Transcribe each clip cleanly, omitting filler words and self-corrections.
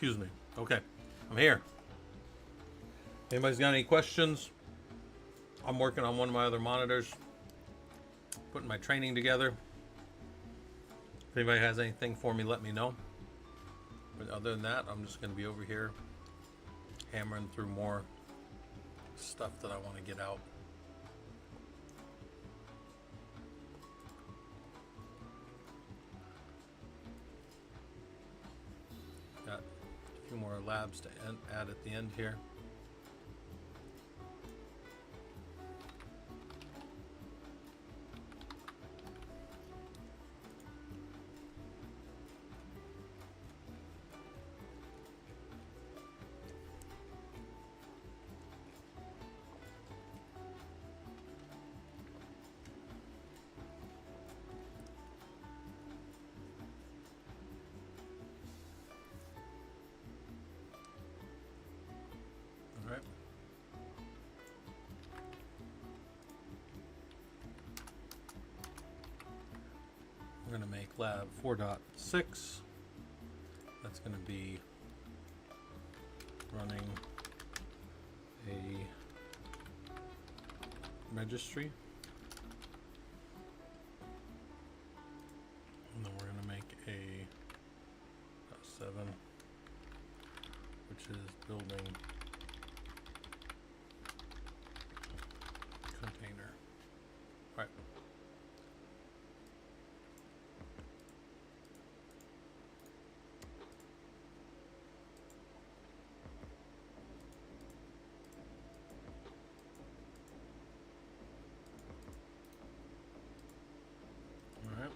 Excuse me. Okay, I'm here. Anybody's got any questions? I'm working on one of my other monitors, putting my training together. If anybody has anything for me, let me know. But other than that, I'm just going to be over here hammering through more stuff that I want to get out. Got a few more labs to add at the end here. All right. We're going to make lab 4.6. That's going to be running a registry. And then we're going to make a 7, which is building container. All right. All right.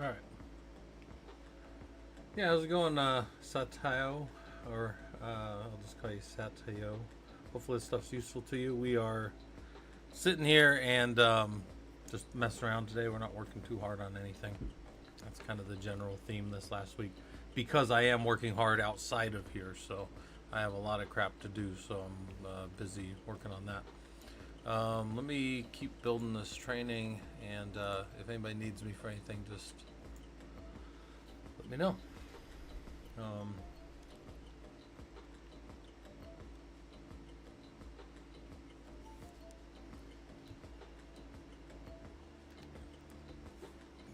All right. Yeah, how's it going, Satayo? Or I'll just call you Satayo. Hopefully this stuff's useful to you. We are sitting here and just messing around today. We're not working too hard on anything. That's kind of the general theme this last week. Because I am working hard outside of here, so I have a lot of crap to do, so I'm busy working on that. Let me keep building this training, and if anybody needs me for anything, just let me know.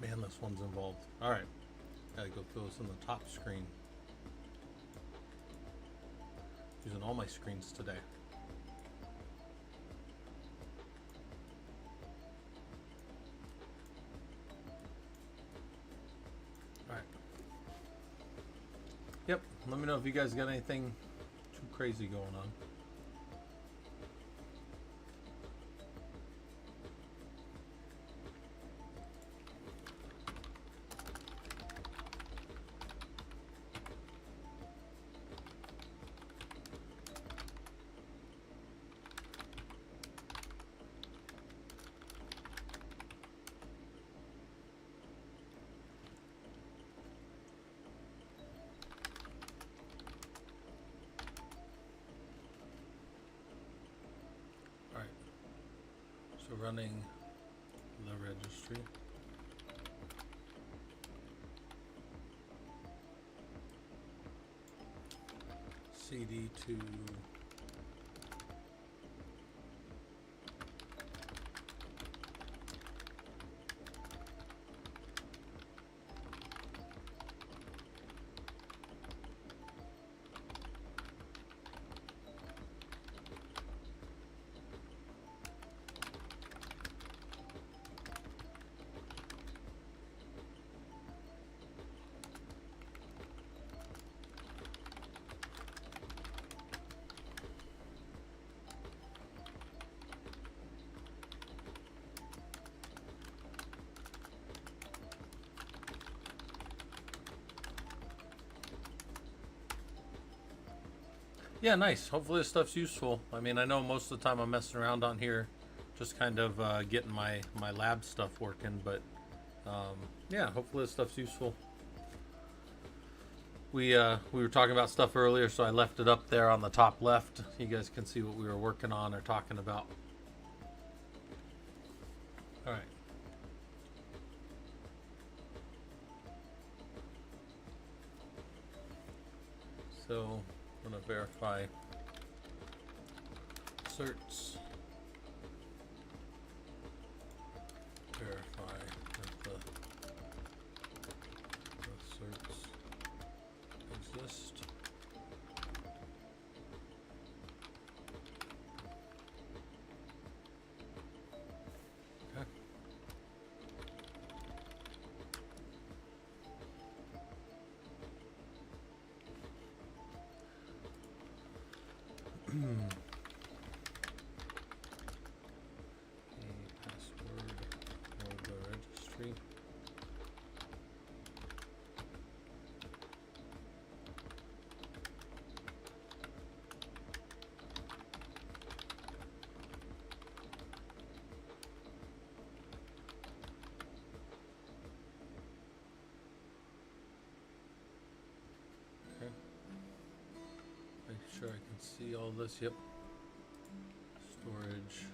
Man, this one's involved. All right, gotta go through this on the top screen. Using all my screens today. Yep, let me know if you guys got anything too crazy going on. So running the registry. CD to Yeah, nice. Hopefully this stuff's useful. I mean, I know most of the time I'm messing around on here, just kind of getting my lab stuff working. But yeah, hopefully this stuff's useful. We were talking about stuff earlier, so I left it up there on the top left. You guys can see what we were working on or talking about. All right. So I'm gonna verify certs. Verify that the certs exist. Okay. The password for the registry. Okay. Make sure I can see all this. Yep. Storage.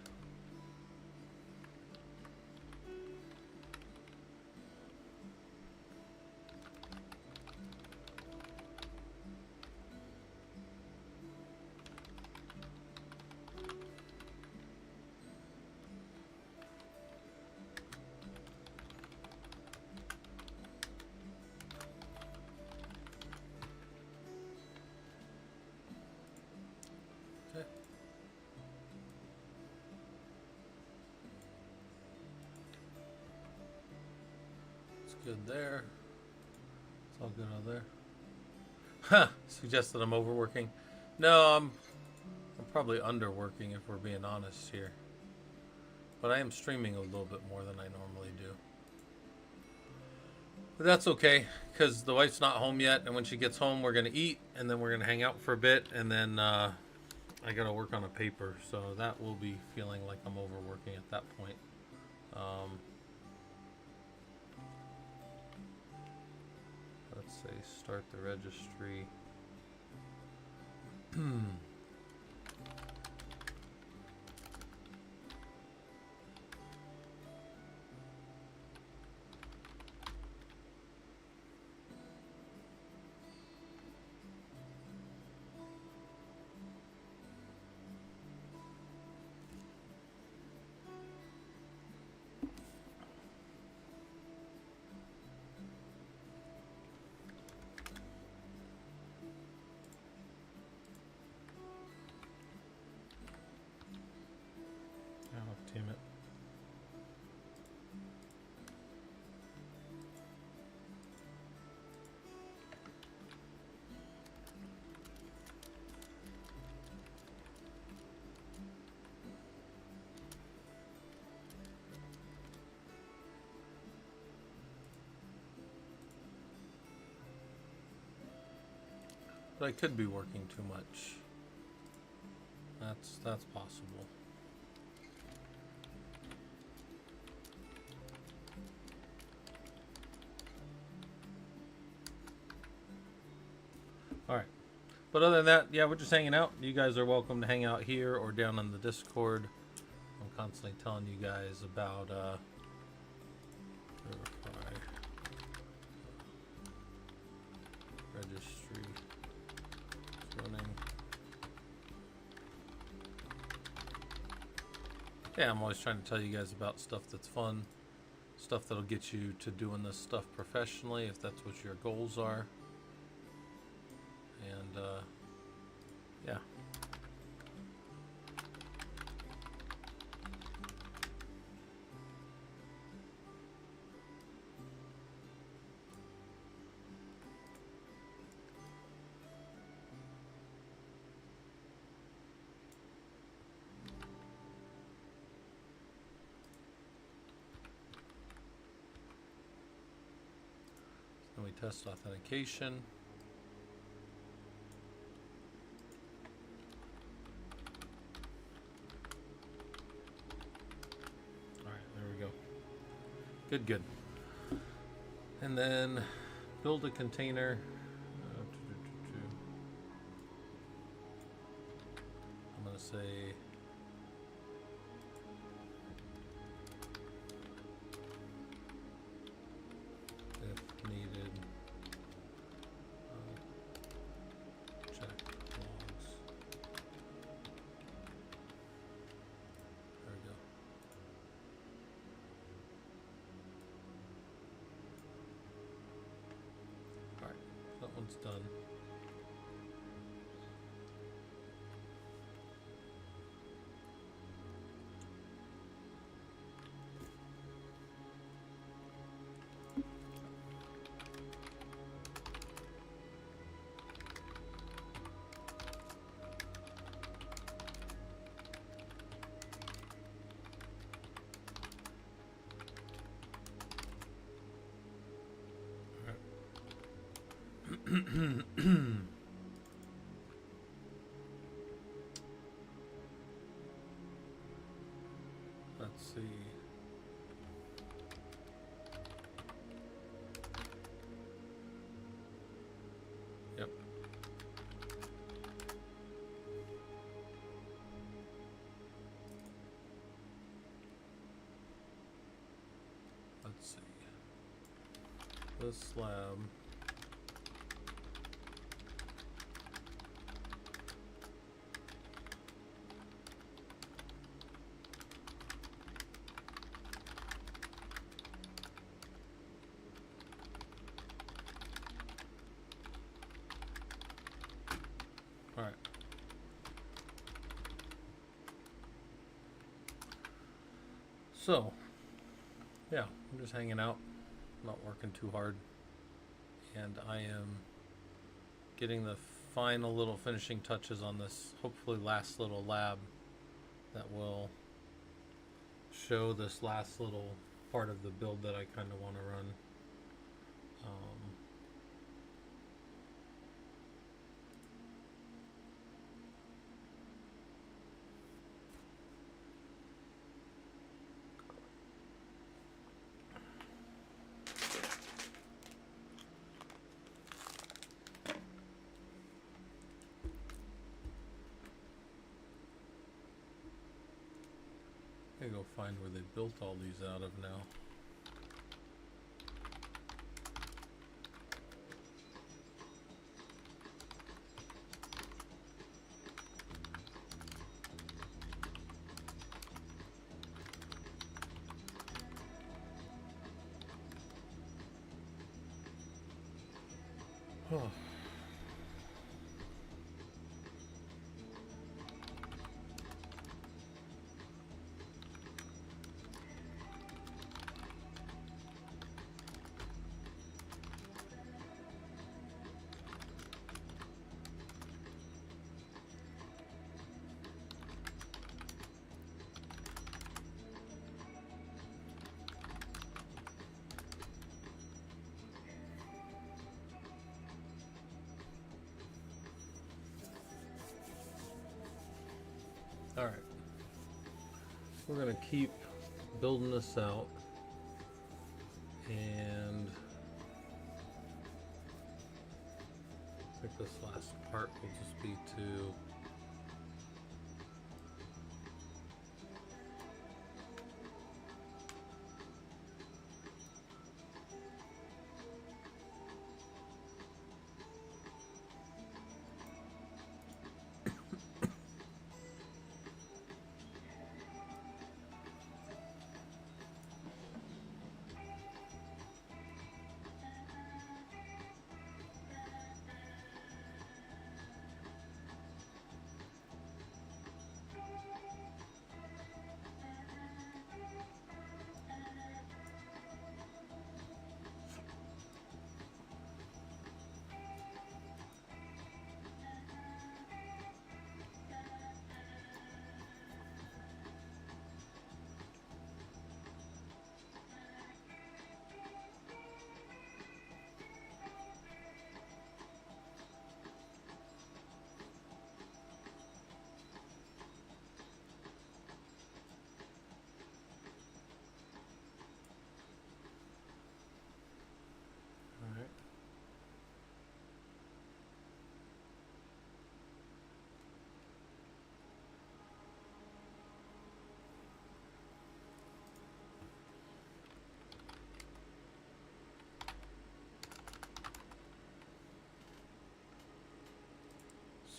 Okay. It's good there. It's all good out there. Huh. Suggests that I'm overworking. No, I'm probably underworking if we're being honest here. But I am streaming a little bit more than I normally do. But that's okay, because the wife's not home yet, and when she gets home, we're going to eat, and then we're going to hang out for a bit, and then I got to work on a paper, so that will be feeling like I'm overworking at that point. Let's say start the registry. I'll team it. But I could be working too much. That's possible. All right. But other than that, yeah, we're just hanging out. You guys are welcome to hang out here or down on the Discord. I'm constantly telling you guys about verify registry is running. Yeah, I'm always trying to tell you guys about stuff that's fun, stuff that'll get you to doing this stuff professionally if that's what your goals are. And yeah. Then we test authentication. Good, good. And then build a container. I'm going to say if needed, check logs. There we go. All right, that one's done. Let's see. Yep. Let's see. This slab. All right. So, yeah, I'm just hanging out, not working too hard, and I am getting the final little finishing touches on this hopefully last little lab that will show this last little part of the build that I kind of want to run. I gotta go find where they built all these out of now. Oh. All right, we're gonna keep building this out, and I think this last part will just be to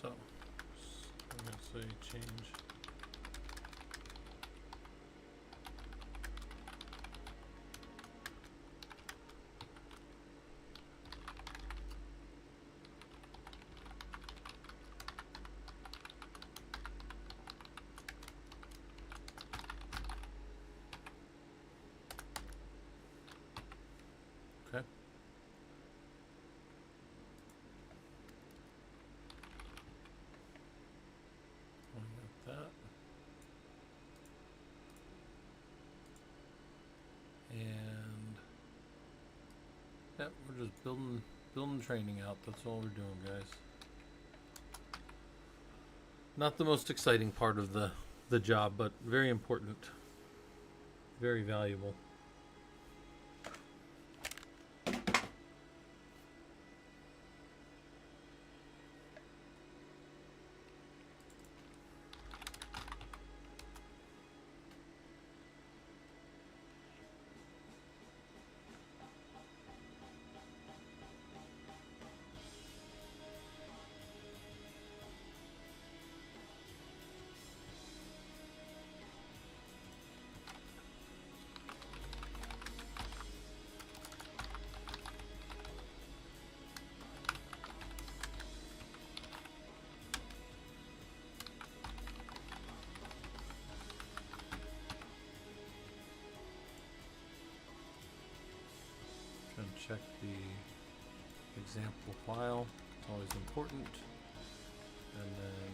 So I'm going to say change. Okay. Like that. And yeah, we're just building training out. That's all we're doing, guys. Not the most exciting part of the job, but very important, very valuable. Trying to check the example file. It's always important. And then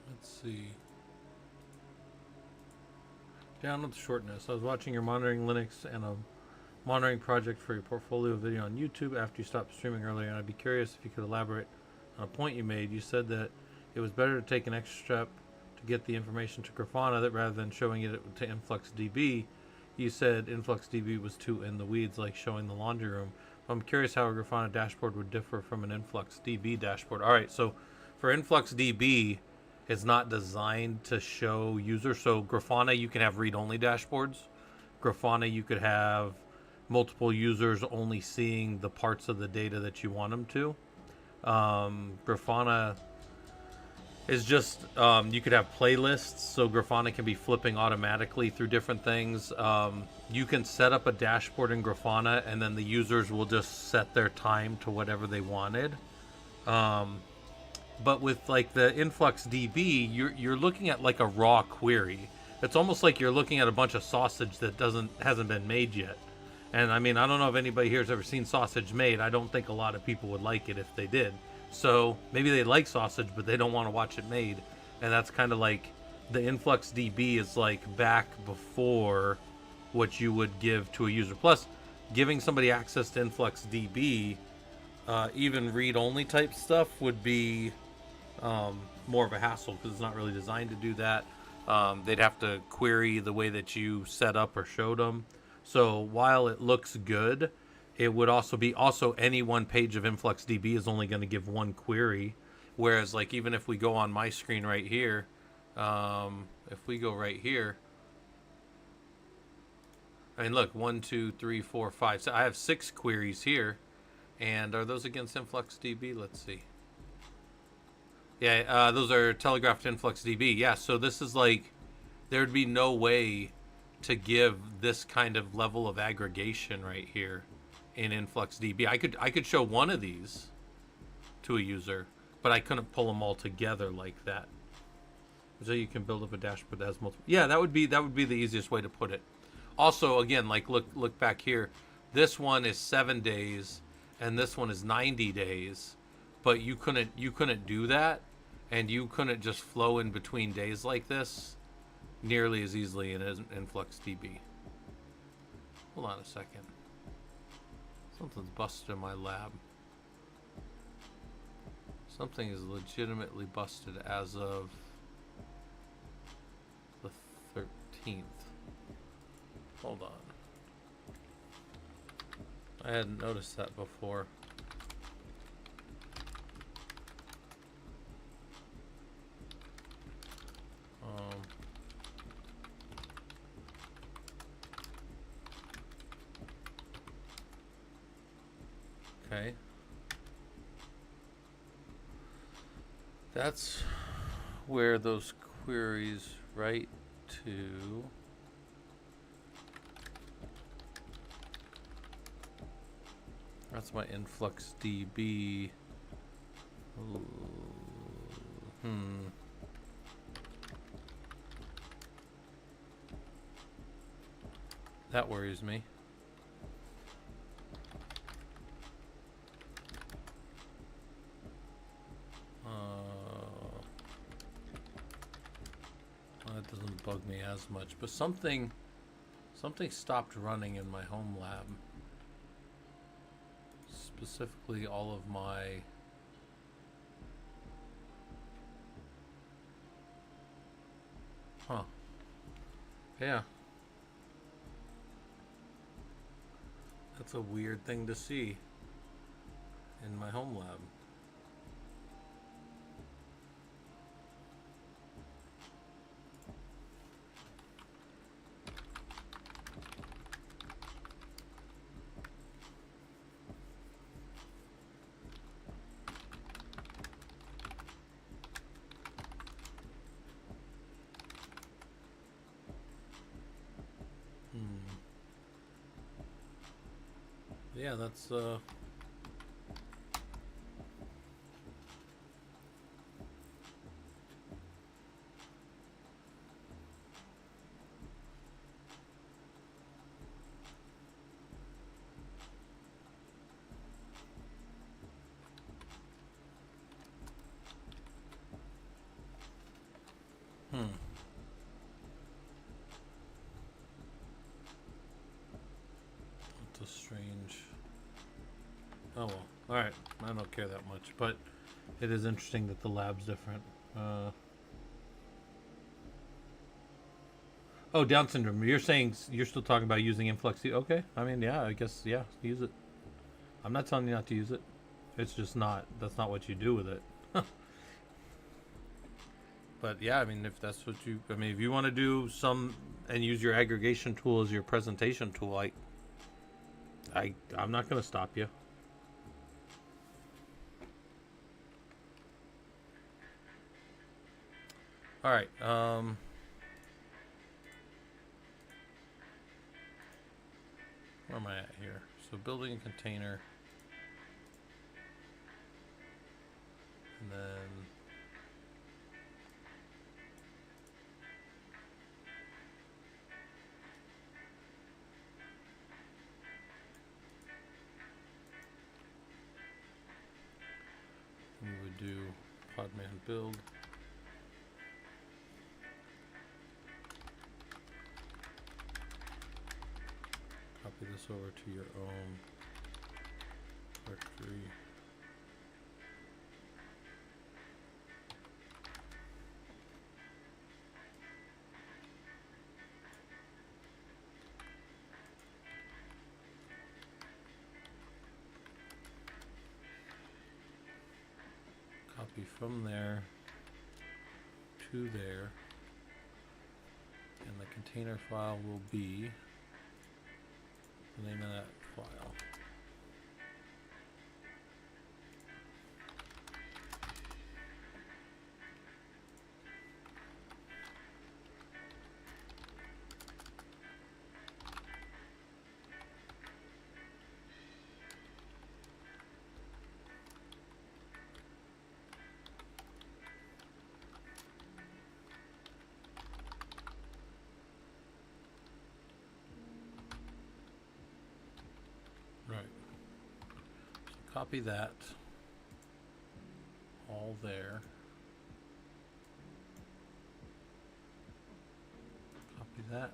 let's see. Down with the shortness. I was watching your monitoring Linux and a monitoring project for your portfolio video on YouTube after you stopped streaming earlier, and I'd be curious if you could elaborate on a point you made. You said that it was better to take an extra step to get the information to Grafana that rather than showing it to InfluxDB. You said InfluxDB was too in the weeds, like showing the laundry room. I'm curious how a Grafana dashboard would differ from an InfluxDB dashboard. All right, so for InfluxDB, it's not designed to show users. So Grafana, you can have read-only dashboards. Grafana, you could have multiple users only seeing the parts of the data that you want them to. Grafana is just, you could have playlists, so Grafana can be flipping automatically through different things. You can set up a dashboard in Grafana, and then the users will just set their time to whatever they wanted. But with like the InfluxDB, you're looking at like a raw query. It's almost like you're looking at a bunch of sausage that hasn't been made yet. And I mean, I don't know if anybody here has ever seen sausage made. I don't think a lot of people would like it if they did. So maybe they like sausage, but they don't want to watch it made. And that's kind of like the InfluxDB is like back before what you would give to a user. Plus, giving somebody access to InfluxDB, even read-only type stuff would be more of a hassle because it's not really designed to do that. They'd have to query the way that you set up or showed them. So while it looks good, it would also be any one page of InfluxDB is only going to give one query. Whereas like even if we go on my screen right here, if we go right here, I mean look, 1, 2, 3, 4, 5. So I have 6 queries here, and are those against InfluxDB? Let's see. Yeah, those are telegraphed to InfluxDB. Yeah, so this is like there'd be no way to give this kind of level of aggregation right here in InfluxDB. I could show one of these to a user, but I couldn't pull them all together like that. So you can build up a dashboard that has multiple. Yeah, that would be the easiest way to put it. Also, again, like look back here. This one is 7 days, and this one is 90 days. But you couldn't do that, and you couldn't just flow in between days like this nearly as easily in InfluxDB. Hold on a second. Something's busted in my lab. Something is legitimately busted as of the 13th. Hold on. I hadn't noticed that before. Okay. That's where those queries write to. That's my InfluxDB. That worries me. That doesn't bug me as much, but something stopped running in my home lab. Specifically, all of my yeah. That's a weird thing to see in my home lab. Yeah, that's that's a strange. Oh well. Alright. I don't care that much, but it is interesting that the lab's different. Oh, Down syndrome. You're saying you're still talking about using InfluxDB? Okay. I mean, yeah, I guess, yeah, use it. I'm not telling you not to use it. It's just not, that's not what you do with it. But yeah, I mean, if that's what you, I mean, if you want to do some and use your aggregation tool as your presentation tool, I'm not going to stop you. All right. Where am I at here? So building a container. And then we would do podman build. copy this over to your own directory. Copy from there to there, and the container file will be the name of that file. Right. So copy that all there. Copy that.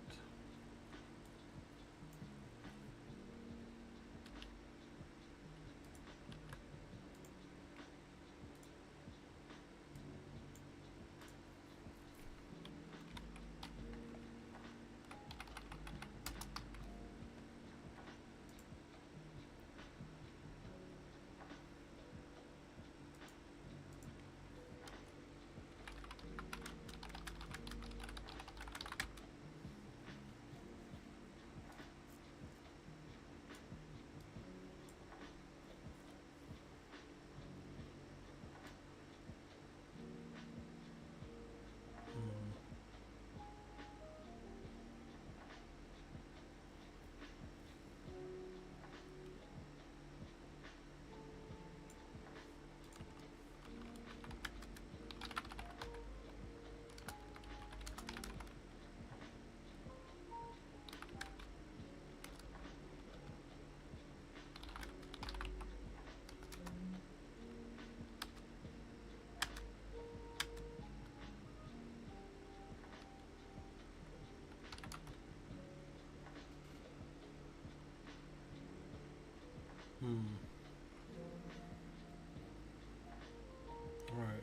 All right.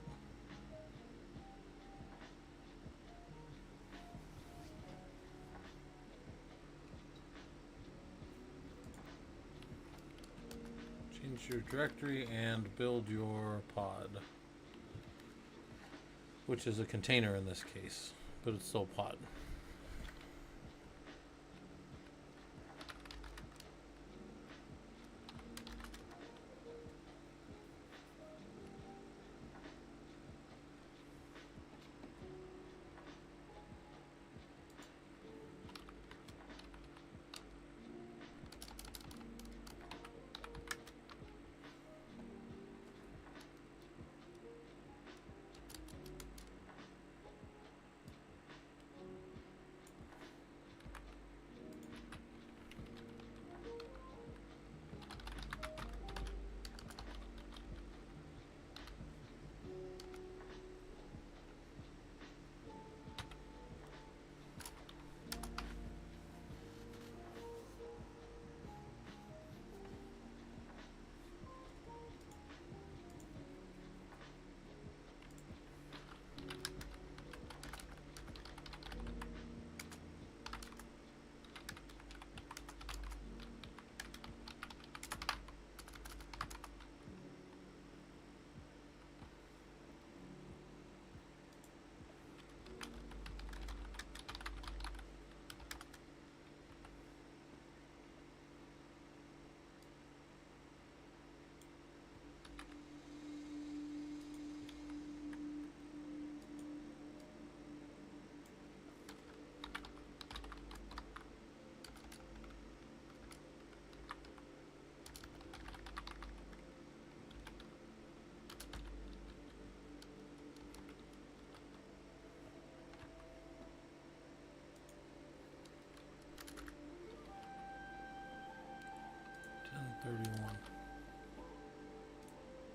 Change your directory and build your pod, which is a container in this case, but it's still pod.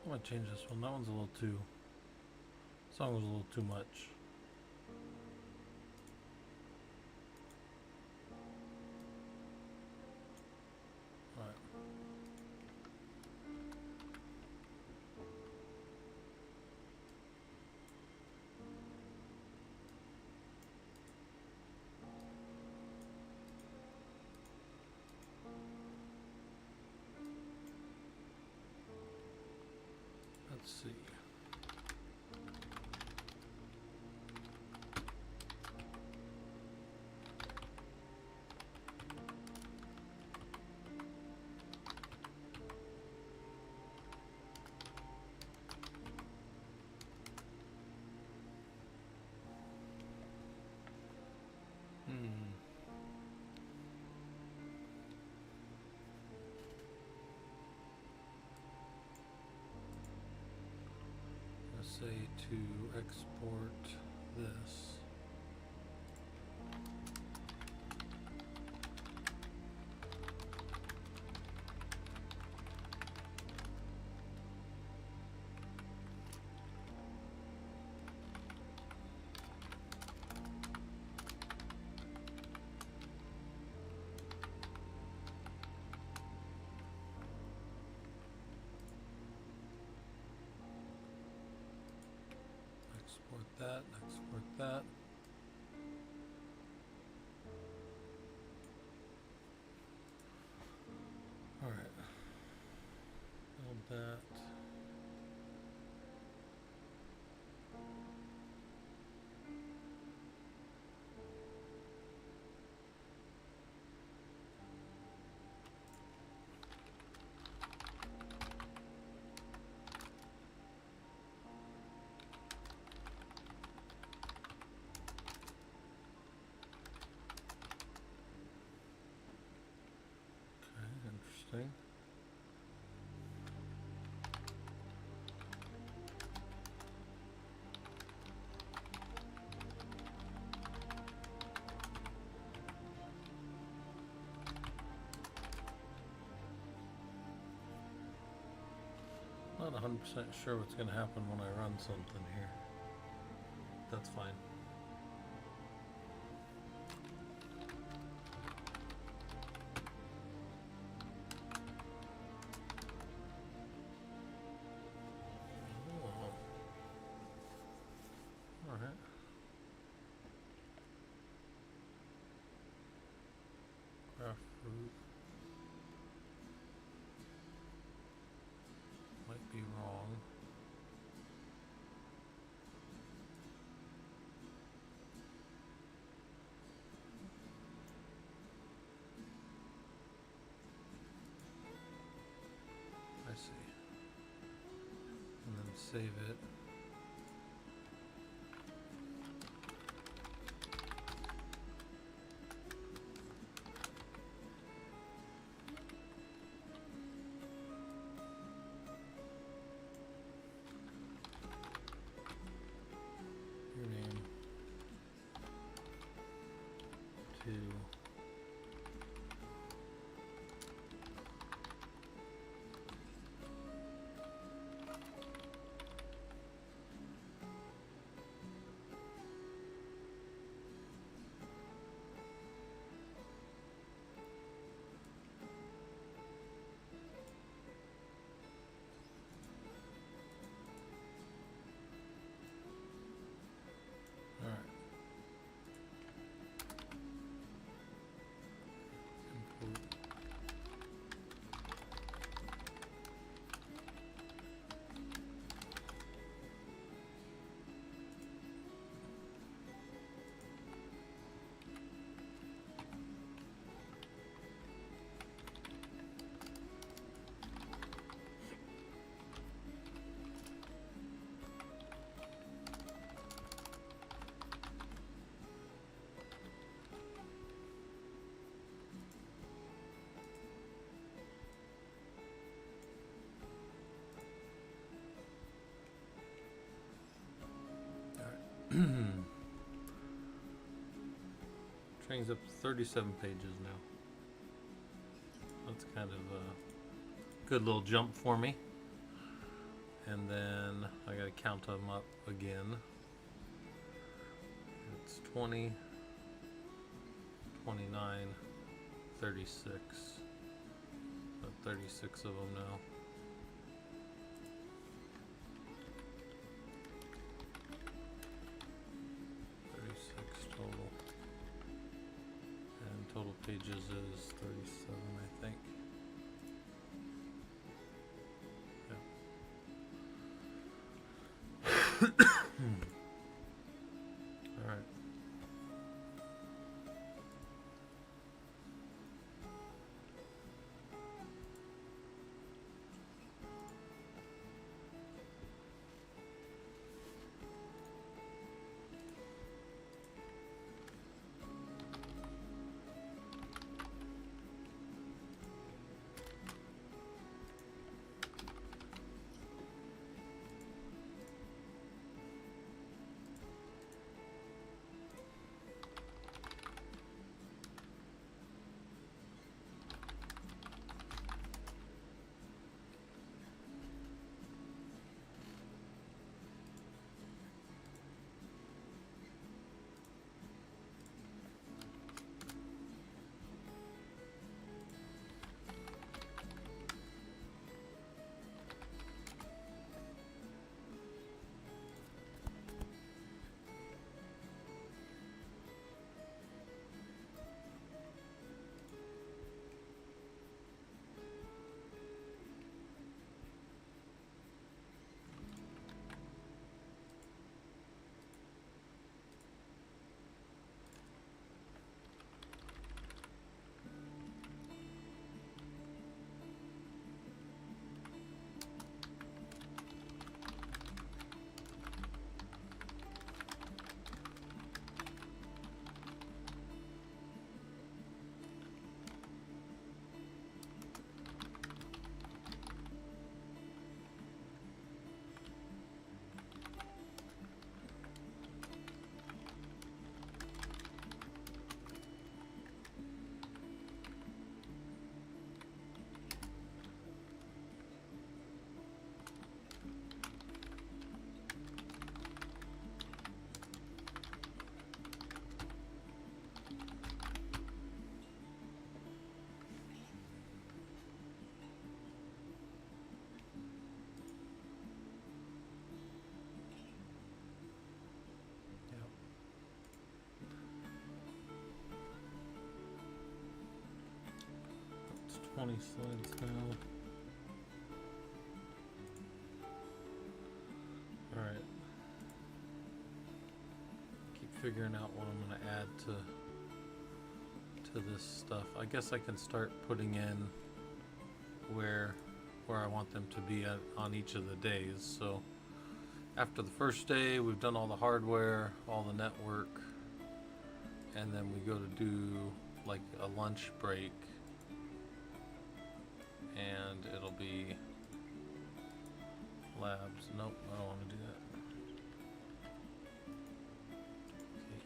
I'm gonna change this one. That one's a little too. Song was a little too much. see. Say to export this. Export that, export that. All right, build that. Interesting. Not 100% sure what's going to happen when I run something here. That's fine. Fruit might be wrong. I see. And then save it. Train's up to 37 pages now. That's kind of a good little jump for me. And then I gotta count them up again. It's 20, 29, 36. Got 36 of them now. Total pages is 37, I think. Yeah. All right. Yep. It's 20 slides now. All right. Keep figuring out what I'm going to add to this stuff. I guess I can start putting in where I want them to be at on each of the days. So after the first day, we've done all the hardware, all the network, and then we go to do like a lunch break, and it'll be labs. Nope, I don't want to do that. Okay,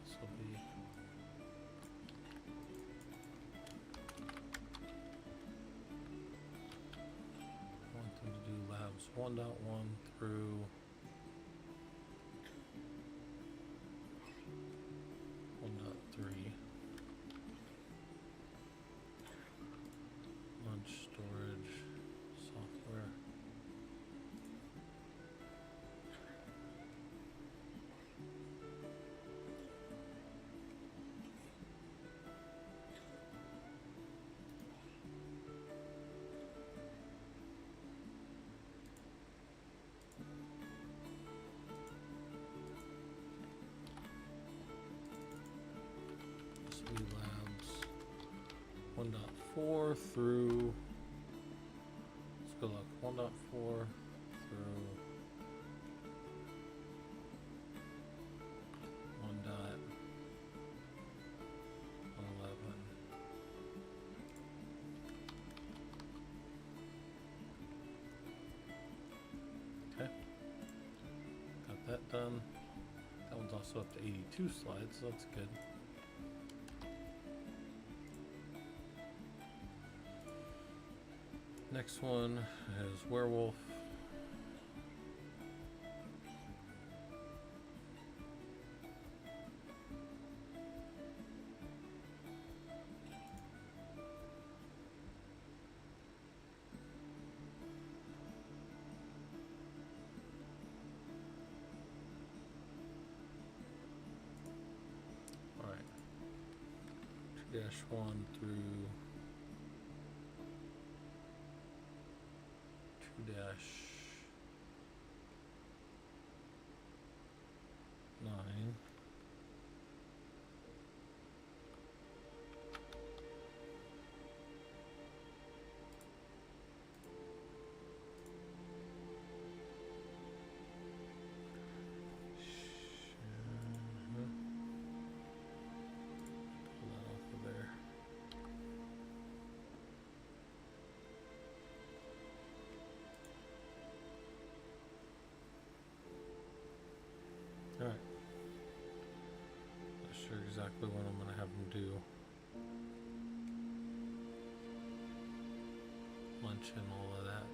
this will be I want them to do labs 1.1 through 1.3. Lunch storage software. This will be labs 1.4 through, let's go look, 1.4 through 1.11. Okay, got that done. That one's also up to 82 slides, so that's good. Next one is werewolf. All right, 2-1 through 2- exactly what I'm going to have them do. Lunch and all of that.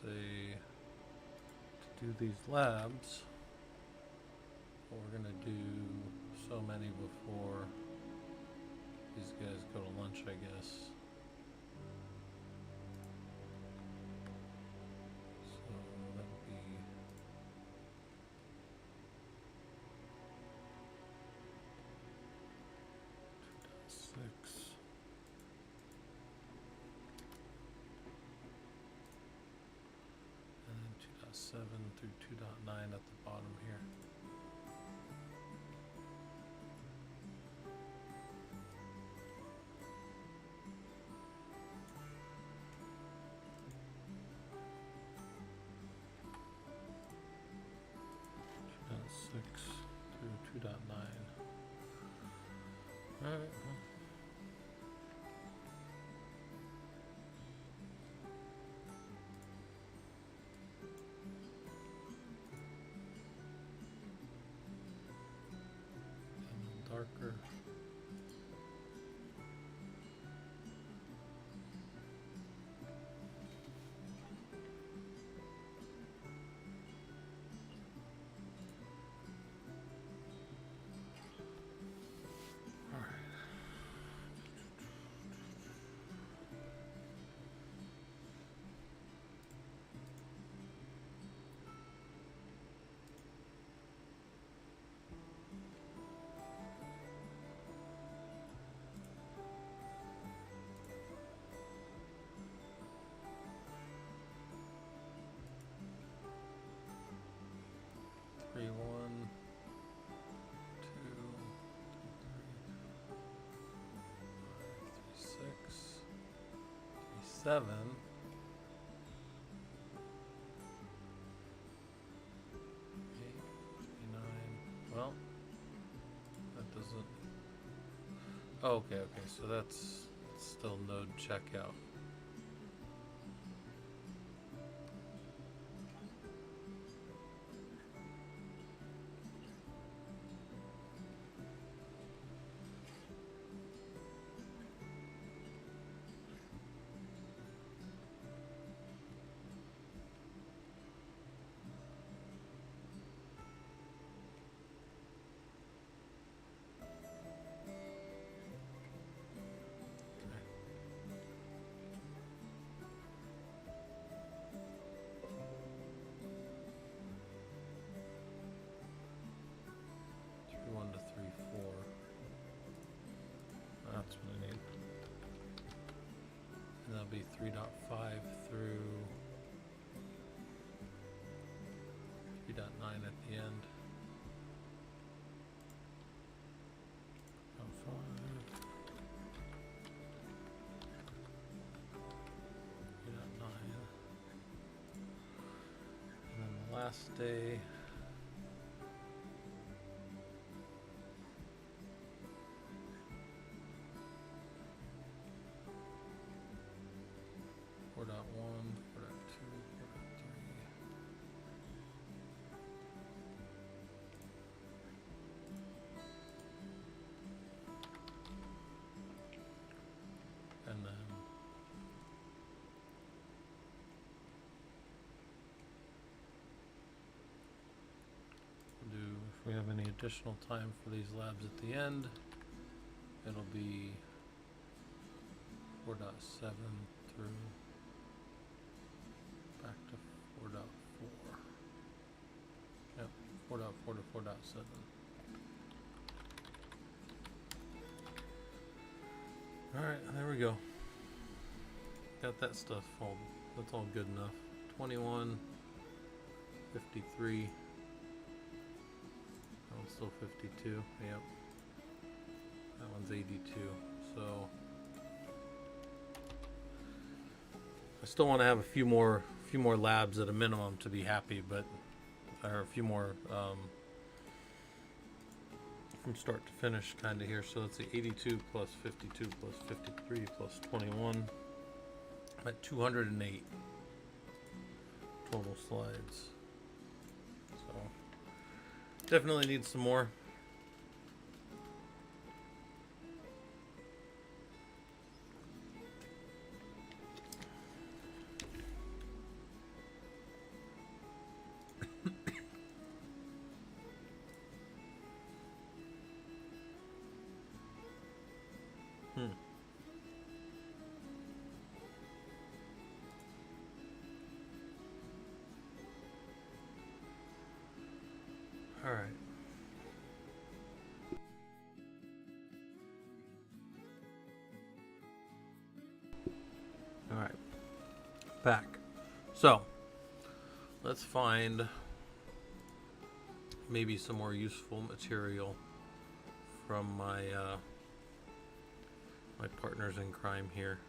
Say to do these labs, we're gonna do so many before these guys go to lunch, I guess. So that would be 2.6. And then 2.7 through 2.9 at the bottom here. Six through 2.9. All right. And then darker. All right. Three, 1, 2, 3, 6, 3, 7. 8, 3, 9. Well, that doesn't. Oh, okay, so that's still node checkout. That's what I need. And that'll be 3.5 through 3.9 at the end. 5. 3.9. And then the last day. 4.1, 4.2, 4.3. And then we'll do, if we have any additional time for these labs at the end, it'll be 4.7 through back to 4.4. Yep, 4.4 to 4.7. Alright, there we go. got that stuff all. That's all good enough. 21, 53. That one's still 52. Yep. That one's 82. So I still want to have a few more labs at a minimum to be happy, but or a few more from start to finish kind of here. So let's see, 82 plus 52 plus 53 plus 21. I'm at 208 total slides. So definitely need some more. All right. All right. Back. So let's find maybe some more useful material from my my partners in crime here.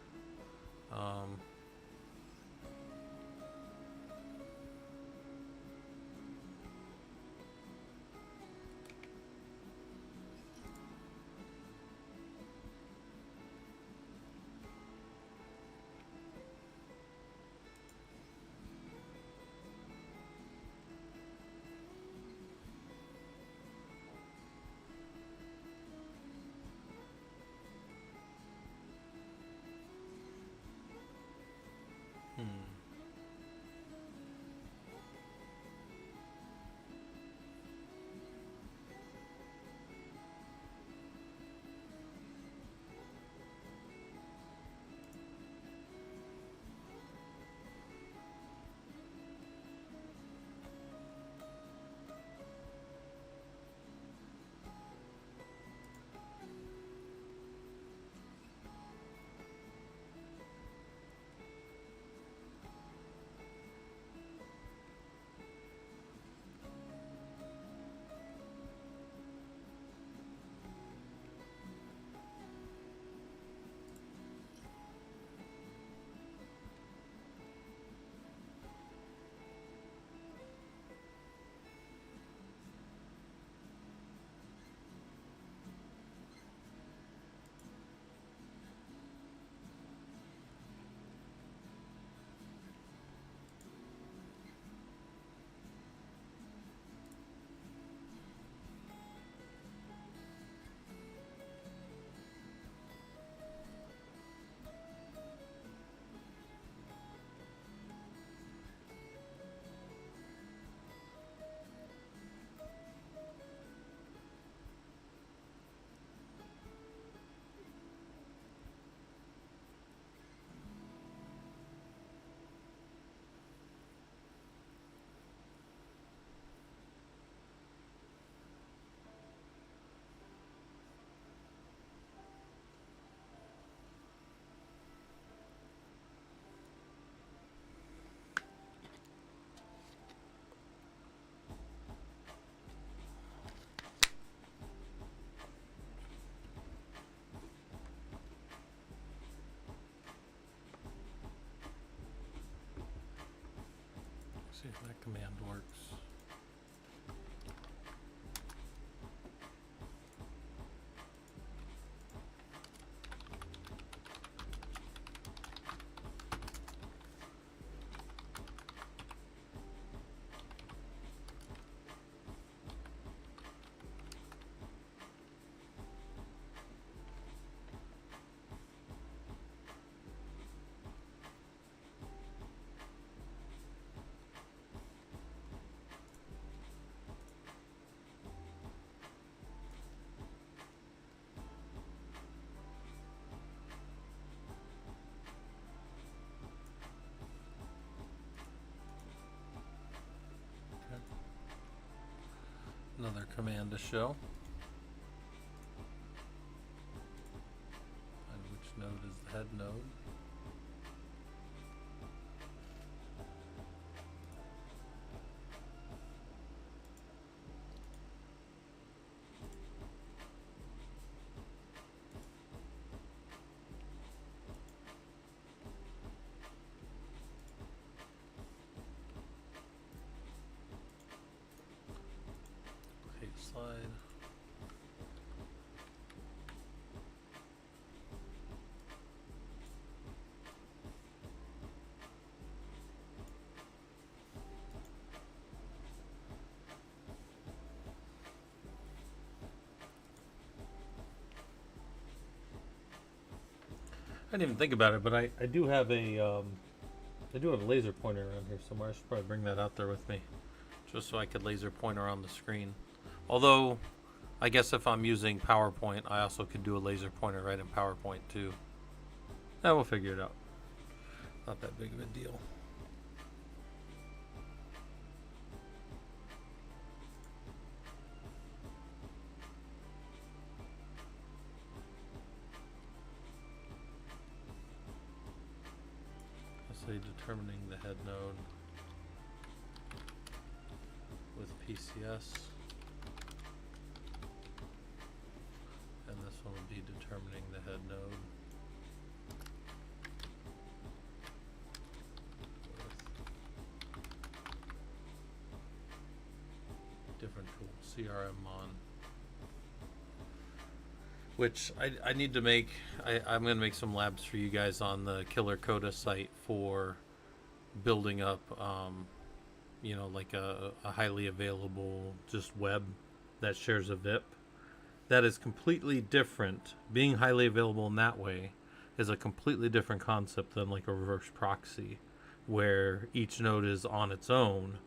See if that command works. Another command to show. And which node is the head node? side. I didn't even think about it, but I do have a laser pointer around here somewhere. I should probably bring that out there with me, just so I could laser pointer on the screen. Although, I guess if I'm using PowerPoint, I also could do a laser pointer right in PowerPoint too. We'll figure it out. Not that big of a deal. Say determining the head node with PCS, and this one will be determining the head node with different tools, CRM mon. Which I need to make. I'm going to make some labs for you guys on the Killer Coda site for building up, like a highly available just web that shares a VIP. That is completely different. Being highly available in that way is a completely different concept than like a reverse proxy, where each node is on its own.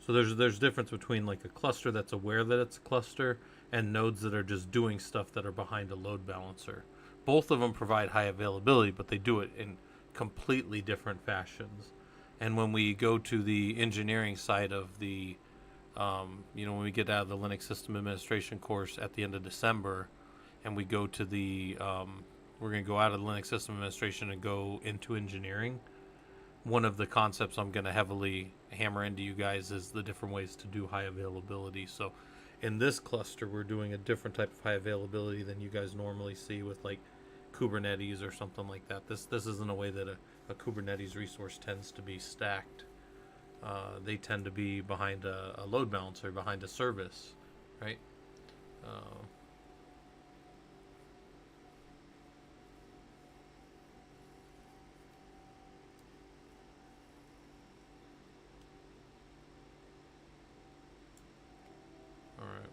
So there's difference between like a cluster that's aware that it's a cluster and nodes that are just doing stuff that are behind a load balancer. Both of them provide high availability, but they do it in completely different fashions. And when we go to the engineering side of the, when we get out of the Linux System Administration course at the end of December, and we go to the, we're going to go out of the Linux System Administration and go into engineering. One of the concepts I'm going to heavily hammer into you guys is the different ways to do high availability. So in this cluster, we're doing a different type of high availability than you guys normally see with like Kubernetes or something like that. This isn't a way that a Kubernetes resource tends to be stacked. They tend to be behind a load balancer, behind a service, right? All right.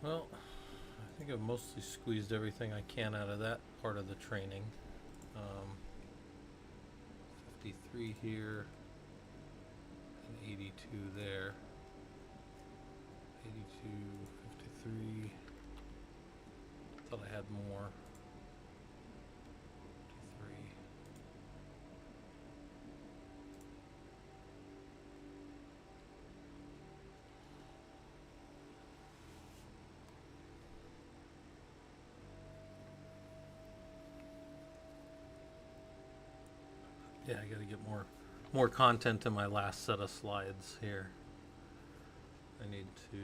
Well, I think I've mostly squeezed everything I can out of that part of the training. 53 here and 82 there. 82, 53. had more. 53. Yeah, I got to get more content in my last set of slides here. I need to,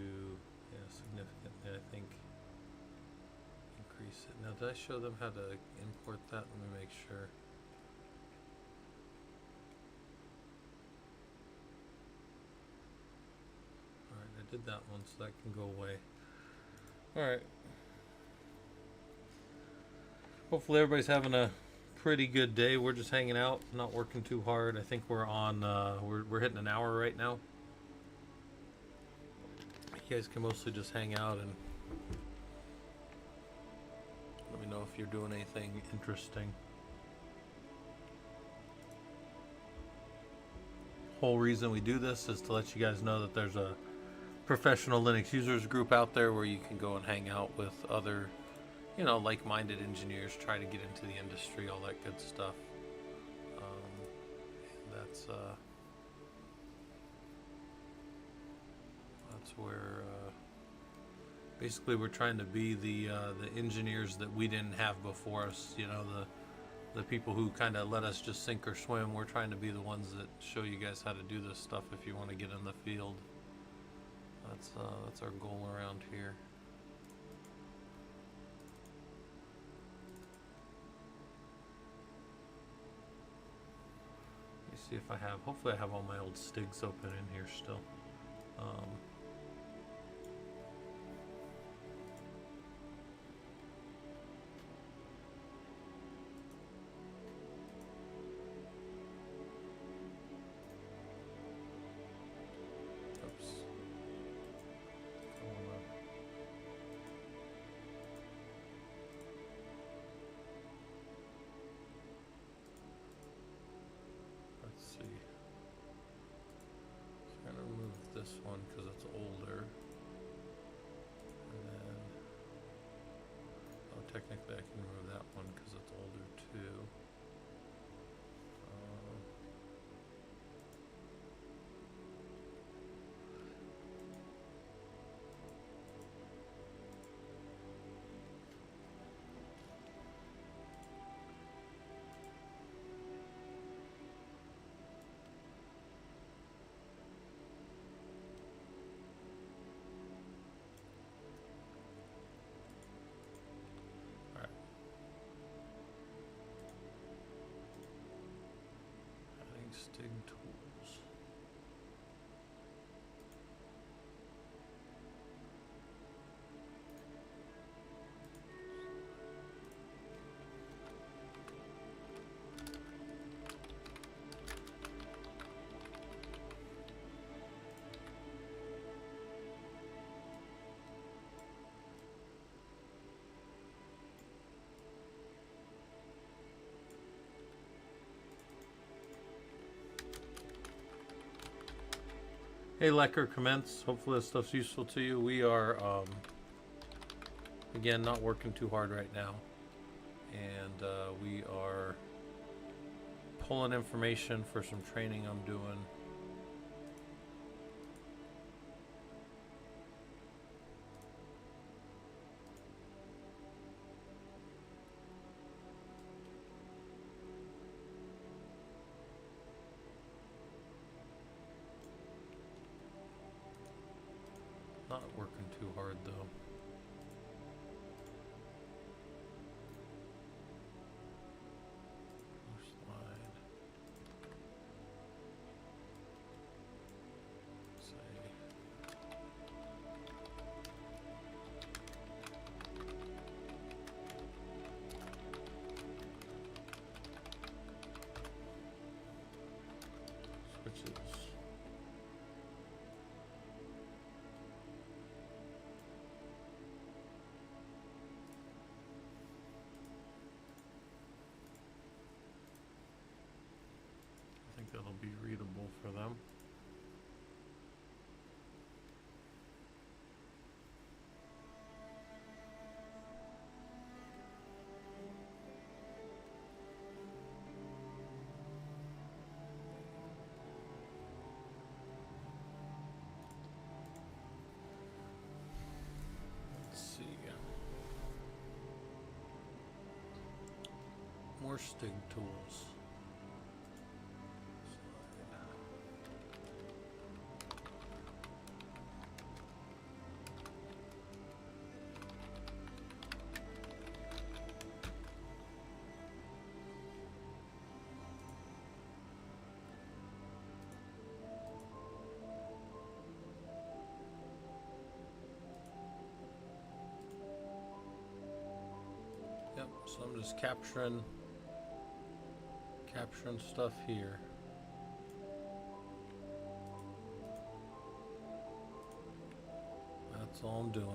yeah, significantly, I think, increase it. Now, did I show them how to import that? Let me make sure. Alright, I did that one, so that can go away. Alright. Hopefully everybody's having a pretty good day. We're just hanging out, not working too hard. I think we're on, we're hitting an hour right now. You guys can mostly just hang out and let me know if you're doing anything interesting. Whole reason we do this is to let you guys know that there's a professional Linux users group out there where you can go and hang out with other, you know, like-minded engineers, try to get into the industry, all that good stuff. That's where basically we're trying to be the engineers that we didn't have before us. You know, the people who kind of let us just sink or swim. We're trying to be the ones that show you guys how to do this stuff if you want to get in the field. That's our goal around here. Let me see if I have. Hopefully, I have all my old stigs open in here still. This one because it's older, and then technically I can remove that one because it's older too. Stig tools. Hey Lecker, commence. Hopefully this stuff's useful to you. We are, again, not working too hard right now. And we are pulling information for some training I'm doing. Not working too hard though. Slide. Switches. That'll be readable for them. more Stig tools. Yep, so I'm just capturing stuff here. That's all I'm doing.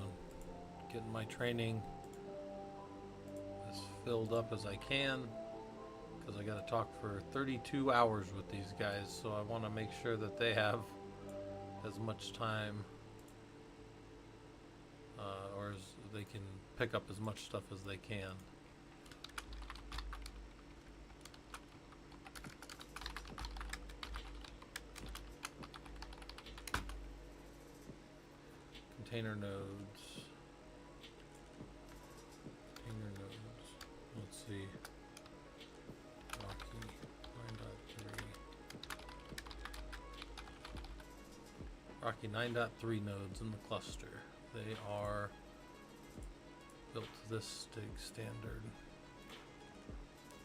Getting my training as filled up as I can, because I got to talk for 32 hours with these guys, so I want to make sure that they have as much time or as they can pick up as much stuff as they can. Container nodes. Let's see. Rocky 9.3. Rocky 9.3 nodes in the cluster. They are built to this Stig standard.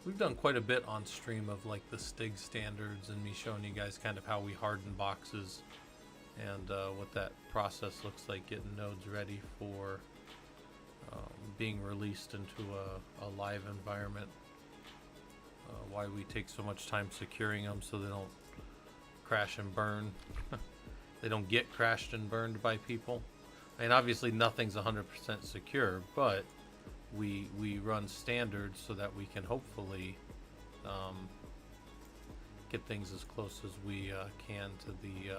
We've done quite a bit on stream of like the Stig standards and me showing you guys kind of how we harden boxes and what that process looks like, getting nodes ready for being released into a live environment. Why we take so much time securing them so they don't crash and burn. They don't get crashed and burned by people. I mean, obviously nothing's 100% secure, but we run standards so that we can hopefully get things as close as we can to the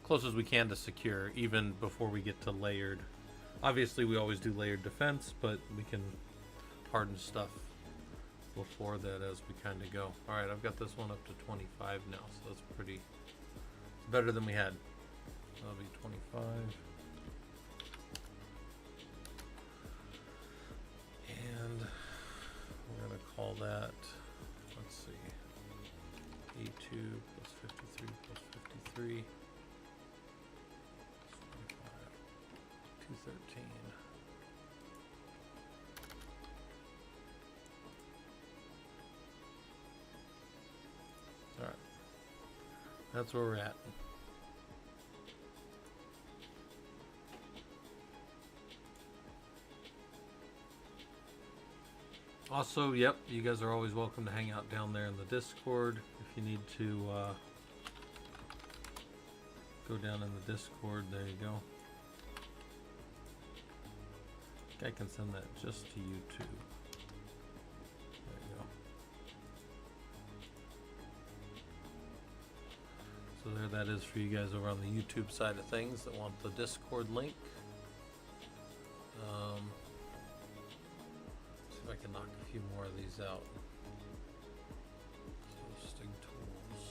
closest we can to secure, even before we get to layered. Obviously we always do layered defense, but we can harden stuff before that as we kind of go. Alright, I've got this one up to 25 now, so that's pretty better than we had. That'll be 25. And we're going to call that, let's see, A2 plus 53 plus 53. 213. All right, that's where we're at. Also, yep, you guys are always welcome to hang out down there in the Discord. If you need to go down in the Discord, there you go. I can send that just to YouTube. There you go. So there that is for you guys over on the YouTube side of things that want the Discord link. See if I can knock a few more of these out. So Stig tools.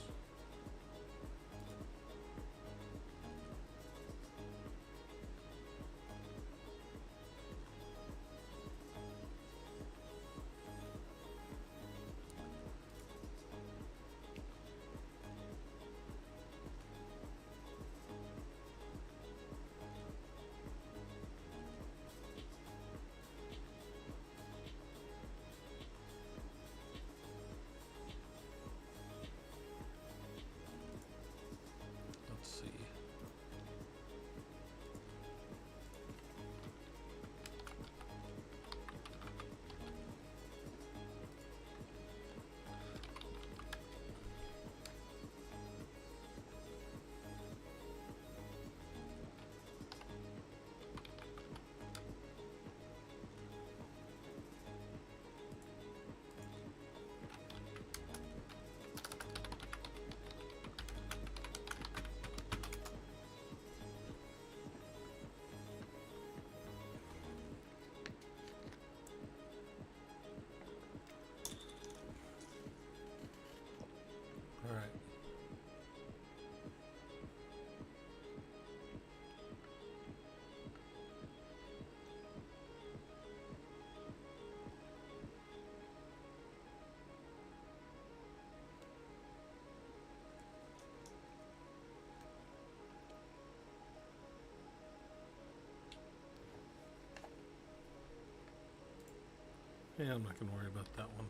Yeah, I'm not gonna worry about that one.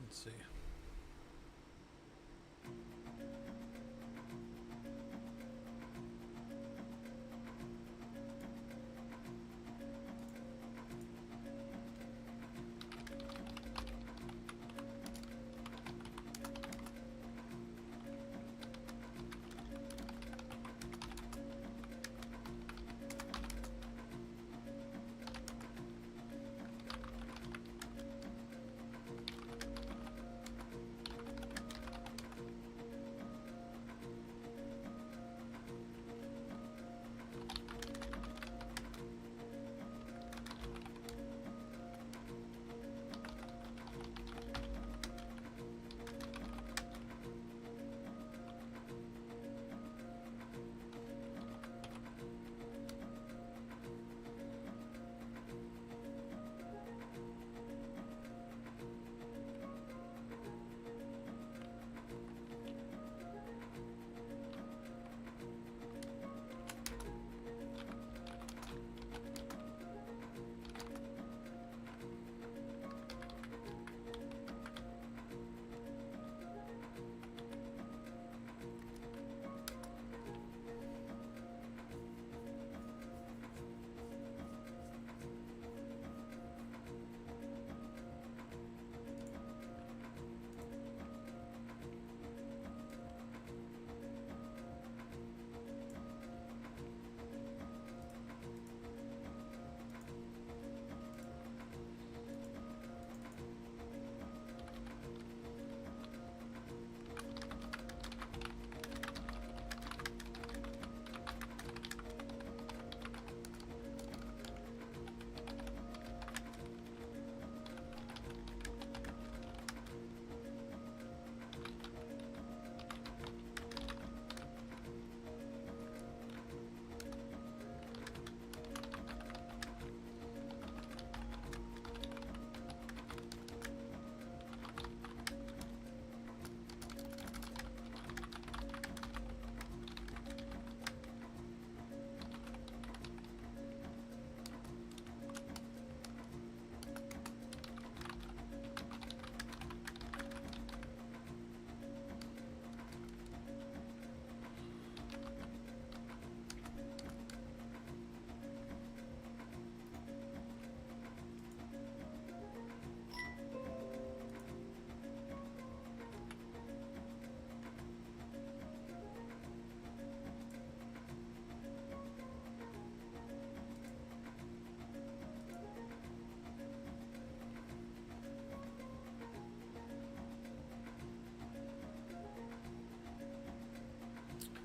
Let's see.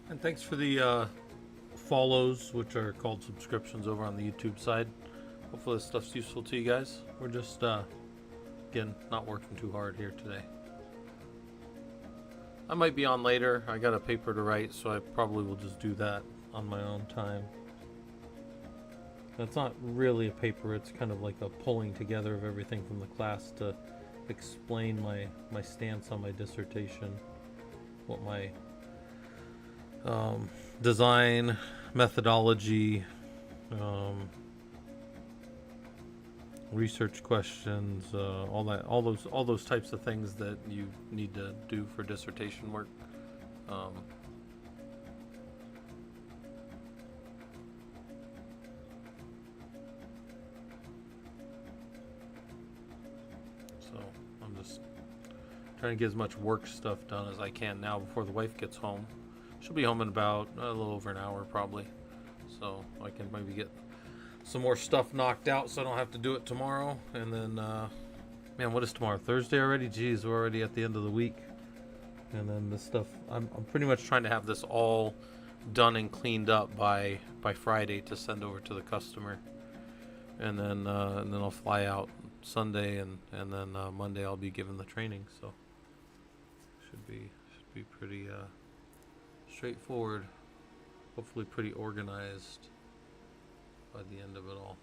And thanks for the follows, which are called subscriptions over on the YouTube side. Hopefully this stuff's useful to you guys. We're just, again, not working too hard here today. I might be on later. I got a paper to write, so I probably will just do that on my own time. That's not really a paper, it's kind of like a pulling together of everything from the class to explain my stance on my dissertation, what my design methodology, research questions, all those types of things that you need to do for dissertation work. So I'm just trying to get as much work stuff done as I can now before the wife gets home. She'll be home in about a little over an hour probably, so I can maybe get some more stuff knocked out so I don't have to do it tomorrow. And then man, what is tomorrow? Thursday already? Jeez, we're already at the end of the week. And then this stuff, I'm pretty much trying to have this all done and cleaned up by Friday to send over to the customer. And then I'll fly out Sunday, and then Monday I'll be given the training. So should be pretty straightforward. Hopefully pretty organized by the end of it all.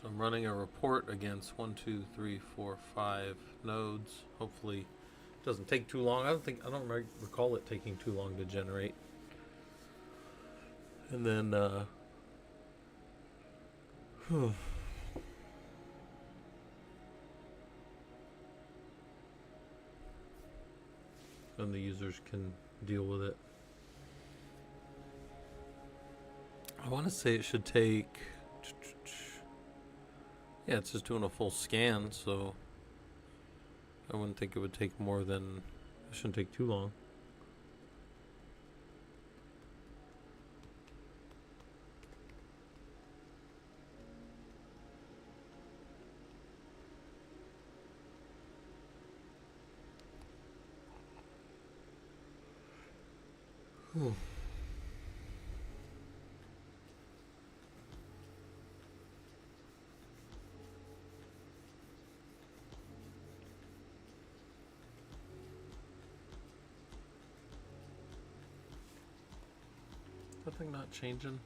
So I'm running a report against 1, 2, 3, 4, 5 nodes. Hopefully it doesn't take too long. I don't recall it taking too long to generate. And then then the users can deal with it. I want to say it should take, yeah, it's just doing a full scan, so I wouldn't think it would take more than, it shouldn't take too long. Nothing not changing.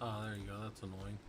Ah, there you go. That's annoying.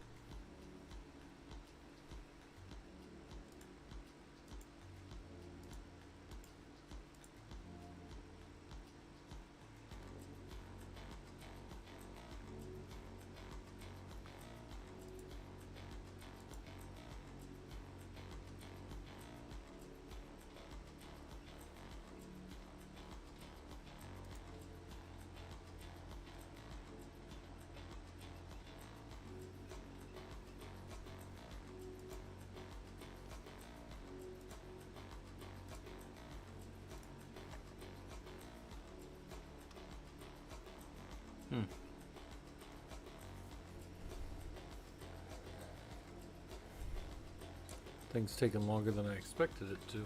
Things taking longer than I expected it to.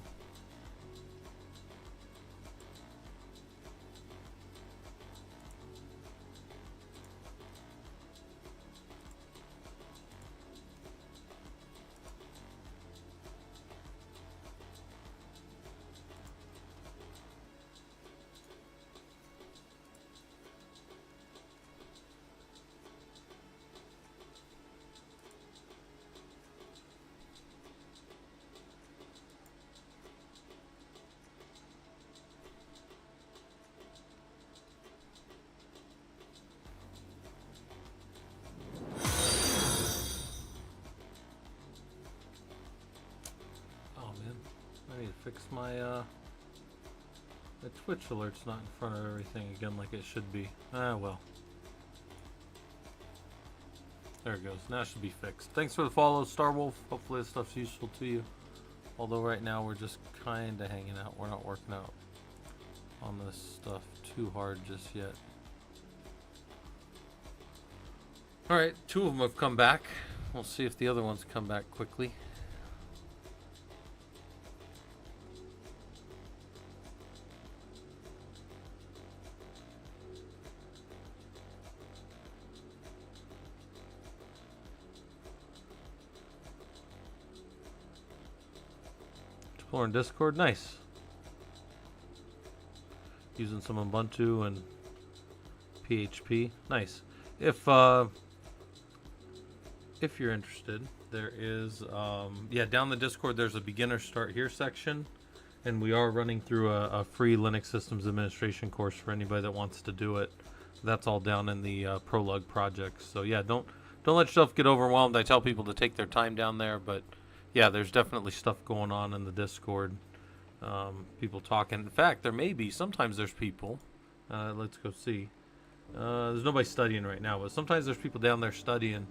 I need to fix my the Twitch alert's not in front of everything again like it should be. Ah, well. There it goes. Now it should be fixed. Thanks for the follow, Starwolf. Hopefully this stuff's useful to you. Although right now we're just kind of hanging out. We're not working out on this stuff too hard just yet. Alright, 2 of them have come back. We'll see if the other ones come back quickly. Exploring Discord, nice. Using some Ubuntu and PHP, nice. If you're interested, there is yeah, down the Discord there's a beginner start here section, and we are running through a free Linux systems administration course for anybody that wants to do it. That's all down in the Prolog project. So yeah, don't let yourself get overwhelmed. I tell people to take their time down there, but yeah, there's definitely stuff going on in the Discord. People talking. In fact, there may be. Sometimes there's people. Let's go see. There's nobody studying right now, but sometimes there's people down there studying,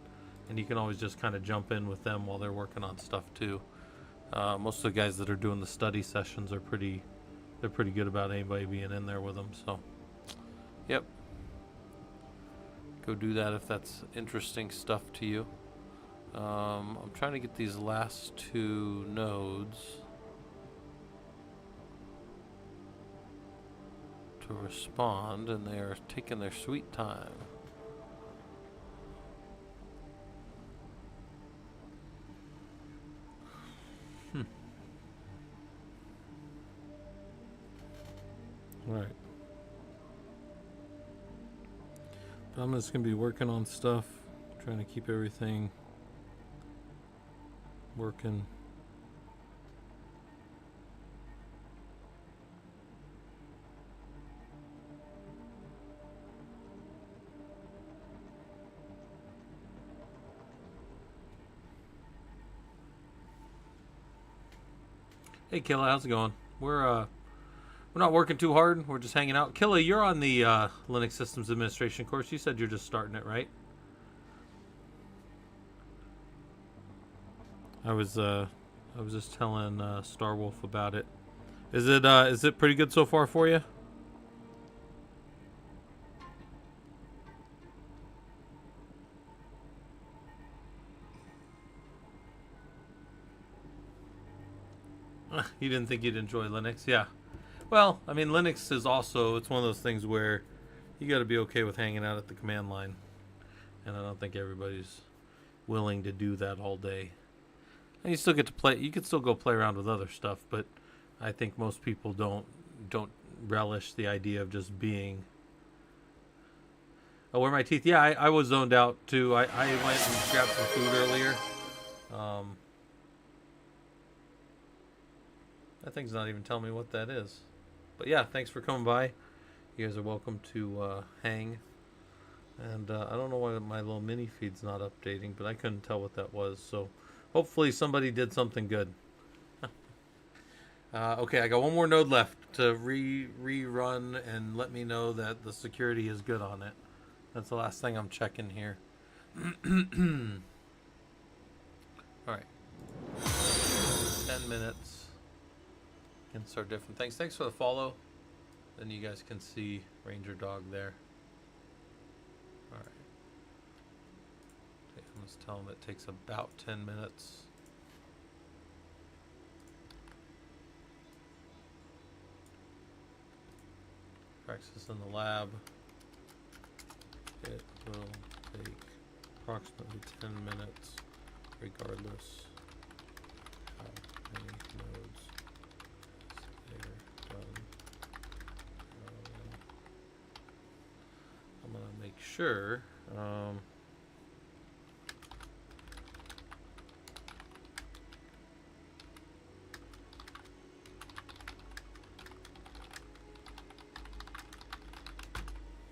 and you can always just kind of jump in with them while they're working on stuff too. Most of the guys that are doing the study sessions are pretty good about anybody being in there with them. So, yep. Go do that if that's interesting stuff to you. I'm trying to get these last 2 nodes to respond, and they are taking their sweet time. Right. But I'm just going to be working on stuff, trying to keep everything working. Hey Killa, how's it going? We're not working too hard. We're just hanging out. Killa, you're on the Linux Systems Administration course. You said you're just starting it, right? I was just telling Starwolf about it. Is it pretty good so far for you? You didn't think you'd enjoy Linux? Yeah. Well, I mean, Linux is also, it's one of those things where you got to be okay with hanging out at the command line. And I don't think everybody's willing to do that all day. And you still get to play, you can still go play around with other stuff, but I think most people don't relish the idea of just being. Oh, where are my teeth? Yeah, I was zoned out too. I went and grabbed some food earlier. That thing's not even telling me what that is. But yeah, thanks for coming by. You guys are welcome to hang. And I don't know why my little mini feed's not updating, but I couldn't tell what that was. So hopefully somebody did something good. Okay, I got one more node left to rerun and let me know that the security is good on it. That's the last thing I'm checking here. Alright. 10 minutes. Can start different things. Thanks for the follow. Then you guys can see Ranger Dog there. Alright. Let's tell him it takes about 10 minutes. Practice in the lab. It will take approximately 10 minutes, regardless how many nodes they're done. I'm gonna make sure.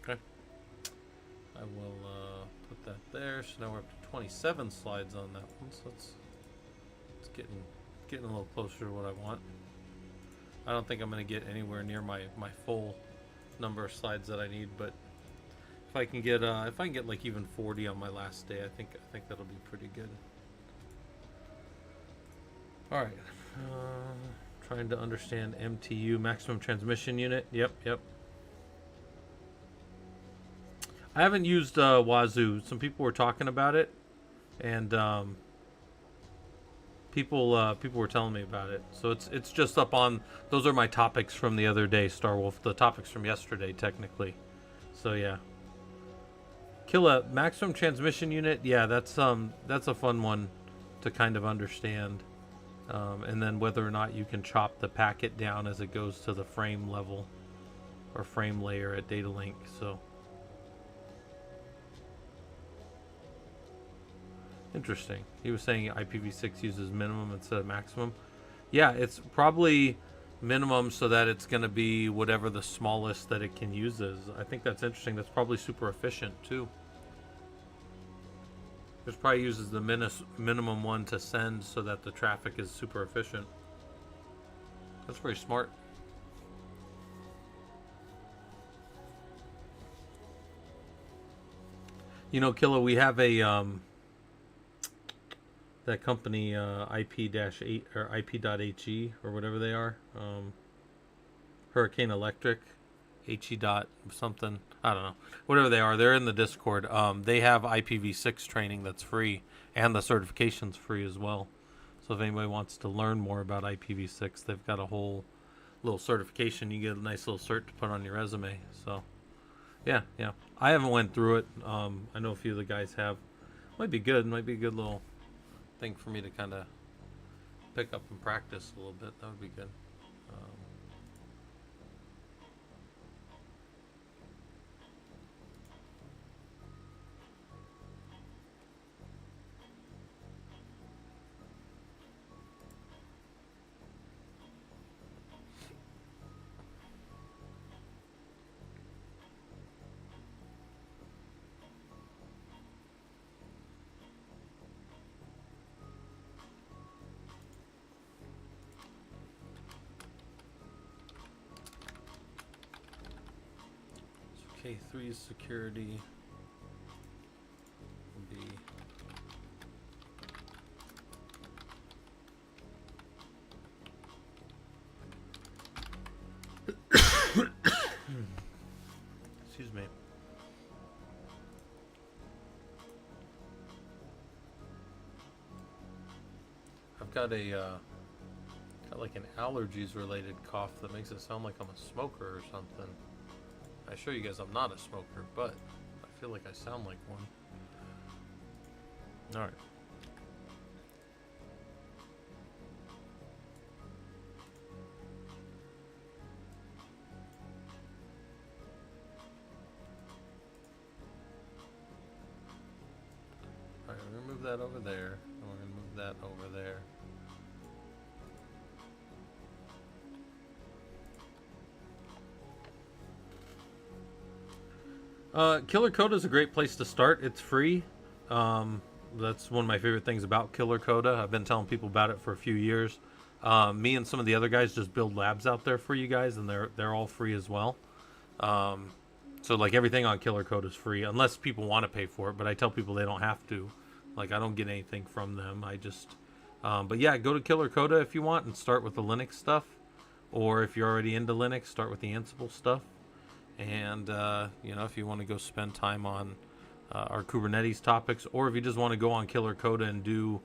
Okay. I will put that there. So now we're up to 27 slides on that one. So it's getting a little closer to what I want. I don't think I'm going to get anywhere near my full number of slides that I need, but if I can get like even 40 on my last day, I think that'll be pretty good. All right. Trying to understand MTU, maximum transmission unit. Yep. I haven't used Wazoo. Some people were talking about it, and people were telling me about it. So it's just up on. Those are my topics from the other day, Starwolf. The topics from yesterday, technically. So yeah. Killa, maximum transmission unit. Yeah, that's a fun one to kind of understand, and then whether or not you can chop the packet down as it goes to the frame level or frame layer at data link. So. Interesting. He was saying IPv6 uses minimum instead of maximum. Yeah, it's probably minimum so that it's going to be whatever the smallest that it can use is. I think that's interesting. That's probably super efficient too. It probably uses the minimum one to send so that the traffic is super efficient. That's very smart. You know, Killa, we have a that company IP-8 or IP.HE or whatever they are, Hurricane Electric, HE dot something, I don't know, whatever they are. They're in the Discord. They have IPv6 training that's free, and the certification's free as well. So if anybody wants to learn more about IPv6, they've got a whole little certification. You get a nice little cert to put on your resume. So yeah. I haven't went through it. I know a few of the guys have. Might be good. Might be a good little thing for me to kind of pick up and practice a little bit. That would be good. K3 security will be excuse me. I've got got like an allergies related cough that makes it sound like I'm a smoker or something. I assure you guys I'm not a smoker, but I feel like I sound like one. Alright. Alright, we're gonna move that over there, and we're gonna move that over there. Killer Coda is a great place to start. It's free. That's one of my favorite things about Killer Coda. I've been telling people about it for a few years. Me and some of the other guys just build labs out there for you guys, and they're all free as well. So like everything on Killer Coda is free, unless people want to pay for it. But I tell people they don't have to. Like I don't get anything from them. I just, but yeah, go to Killer Coda if you want and start with the Linux stuff, or if you're already into Linux, start with the Ansible stuff. And you know, if you want to go spend time on our Kubernetes topics, or if you just want to go on Killer Coda and do,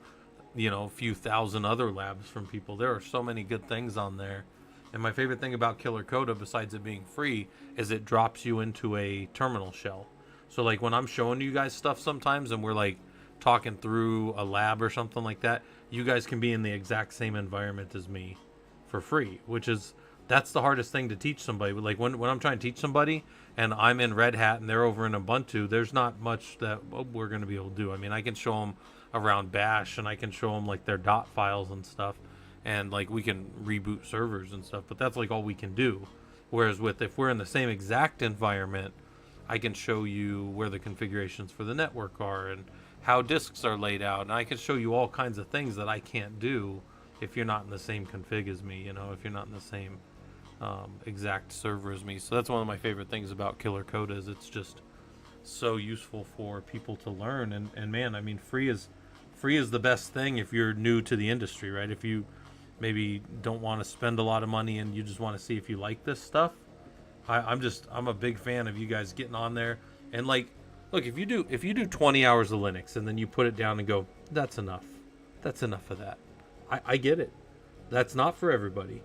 you know, a few thousand other labs from people, there are so many good things on there. And my favorite thing about Killer Coda, besides it being free, is it drops you into a terminal shell. So like when I'm showing you guys stuff sometimes, and we're like talking through a lab or something like that, you guys can be in the exact same environment as me for free, which is, that's the hardest thing to teach somebody. Like when I'm trying to teach somebody and I'm in Red Hat and they're over in Ubuntu, there's not much that we're going to be able to do. I mean, I can show them around Bash, and I can show them like their dot files and stuff, and like we can reboot servers and stuff, but that's like all we can do. Whereas if we're in the same exact environment, I can show you where the configurations for the network are and how disks are laid out, and I can show you all kinds of things that I can't do if you're not in the same config as me, you know, if you're not in the same exact server as me. So that's one of my favorite things about Killer Coda, is it's just so useful for people to learn. And man, I mean, free is the best thing if you're new to the industry, right? If you maybe don't want to spend a lot of money and you just want to see if you like this stuff, I'm a big fan of you guys getting on there. And like, look, if you do 20 hours of Linux and then you put it down and go, that's enough of that, I get it. That's not for everybody.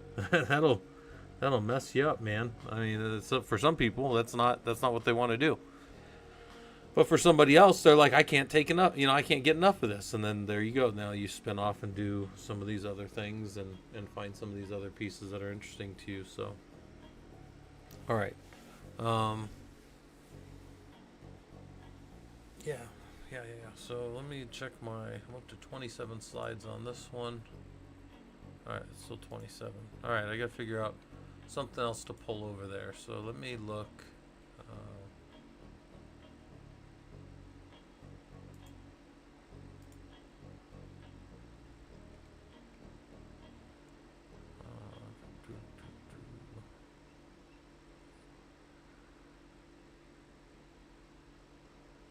That'll mess you up, man. I mean, for some people, that's not what they want to do. But for somebody else, they're like, I can't take enough. You know, I can't get enough of this. And then there you go. Now you spin off and do some of these other things and find some of these other pieces that are interesting to you. So, all right. Yeah. So let me check I'm up to 27 slides on this one. All right, it's still 27. All right, I got to figure out something else to pull over there. So let me look.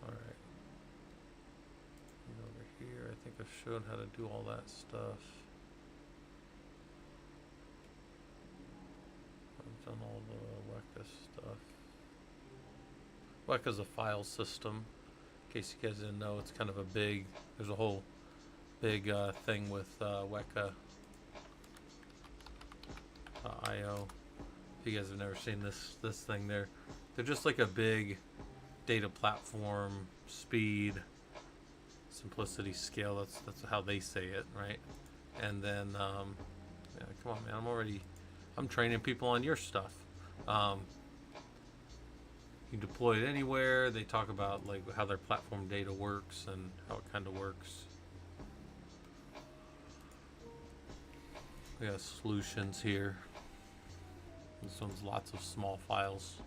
All right. And over here, I think I've shown how to do all that stuff. Done all the Weka stuff. Weka's a file system. In case you guys didn't know, it's kind of there's a whole big thing with Weka IO. If you guys have never seen this thing, they're just like a big data platform, speed, simplicity, scale. That's how they say it, right? And then, yeah, come on, man, I'm training people on your stuff. You deploy it anywhere. They talk about like how their platform data works and how it kind of works. We got solutions here. This one's lots of small files.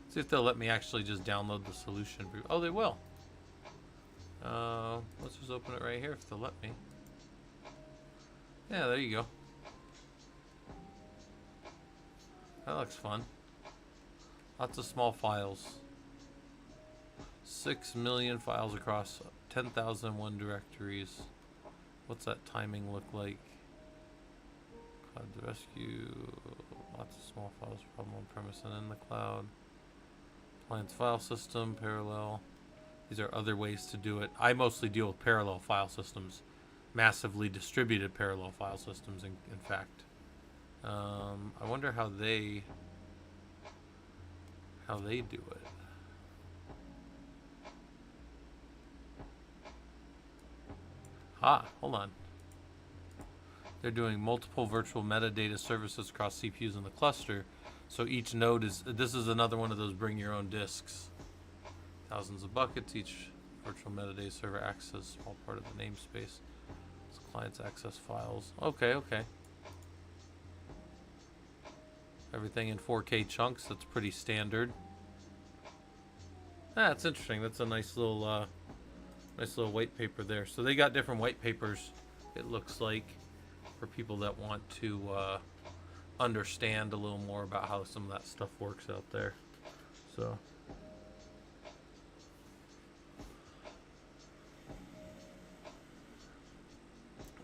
See if they'll let me actually just download the solution. Oh, they will. Let's just open it right here if they'll let me. Yeah, there you go. That looks fun. Lots of small files. 6 million files across 10,001 directories. What's that timing look like? Cloud to rescue. Lots of small files, problem on premise and in the cloud. Appliance file system, parallel. These are other ways to do it. I mostly deal with parallel file systems. Massively distributed parallel file systems, in fact. I wonder how they do it. Hold on. They're doing multiple virtual metadata services across CPUs in the cluster. So each node this is another one of those bring your own disks. Thousands of buckets, each virtual metadata server access, all part of the namespace. It's clients access files. Okay. Everything in 4K chunks, that's pretty standard. That's interesting. That's a nice little white paper there. So they got different white papers, it looks like, for people that want to understand a little more about how some of that stuff works out there. So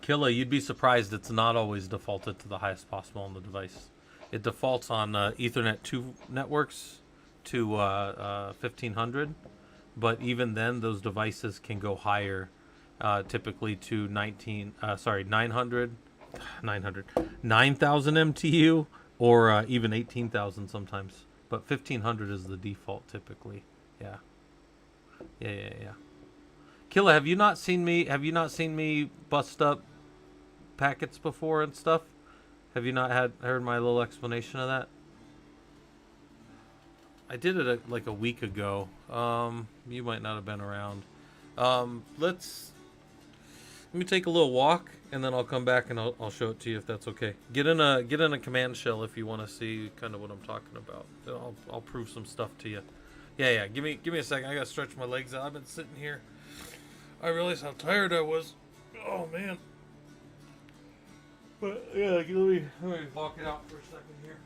Killa, you'd be surprised it's not always defaulted to the highest possible on the device. It defaults on Ethernet 2 networks to 1500, but even then those devices can go higher, typically to 9,000 MTU, or even 18,000 sometimes. But 1500 is the default typically. Yeah. Killa, have you not seen me bust up packets before and stuff? Have you not heard my little explanation of that? I did it like a week ago. You might not have been around. Let me take a little walk, and then I'll come back and I'll show it to you if that's okay. Get in a command shell if you want to see kind of what I'm talking about. I'll prove some stuff to you. Yeah. Give me a second. I gotta stretch my legs out. I've been sitting here. I realized how tired I was. Oh man. But yeah, let me walk it out for a second here.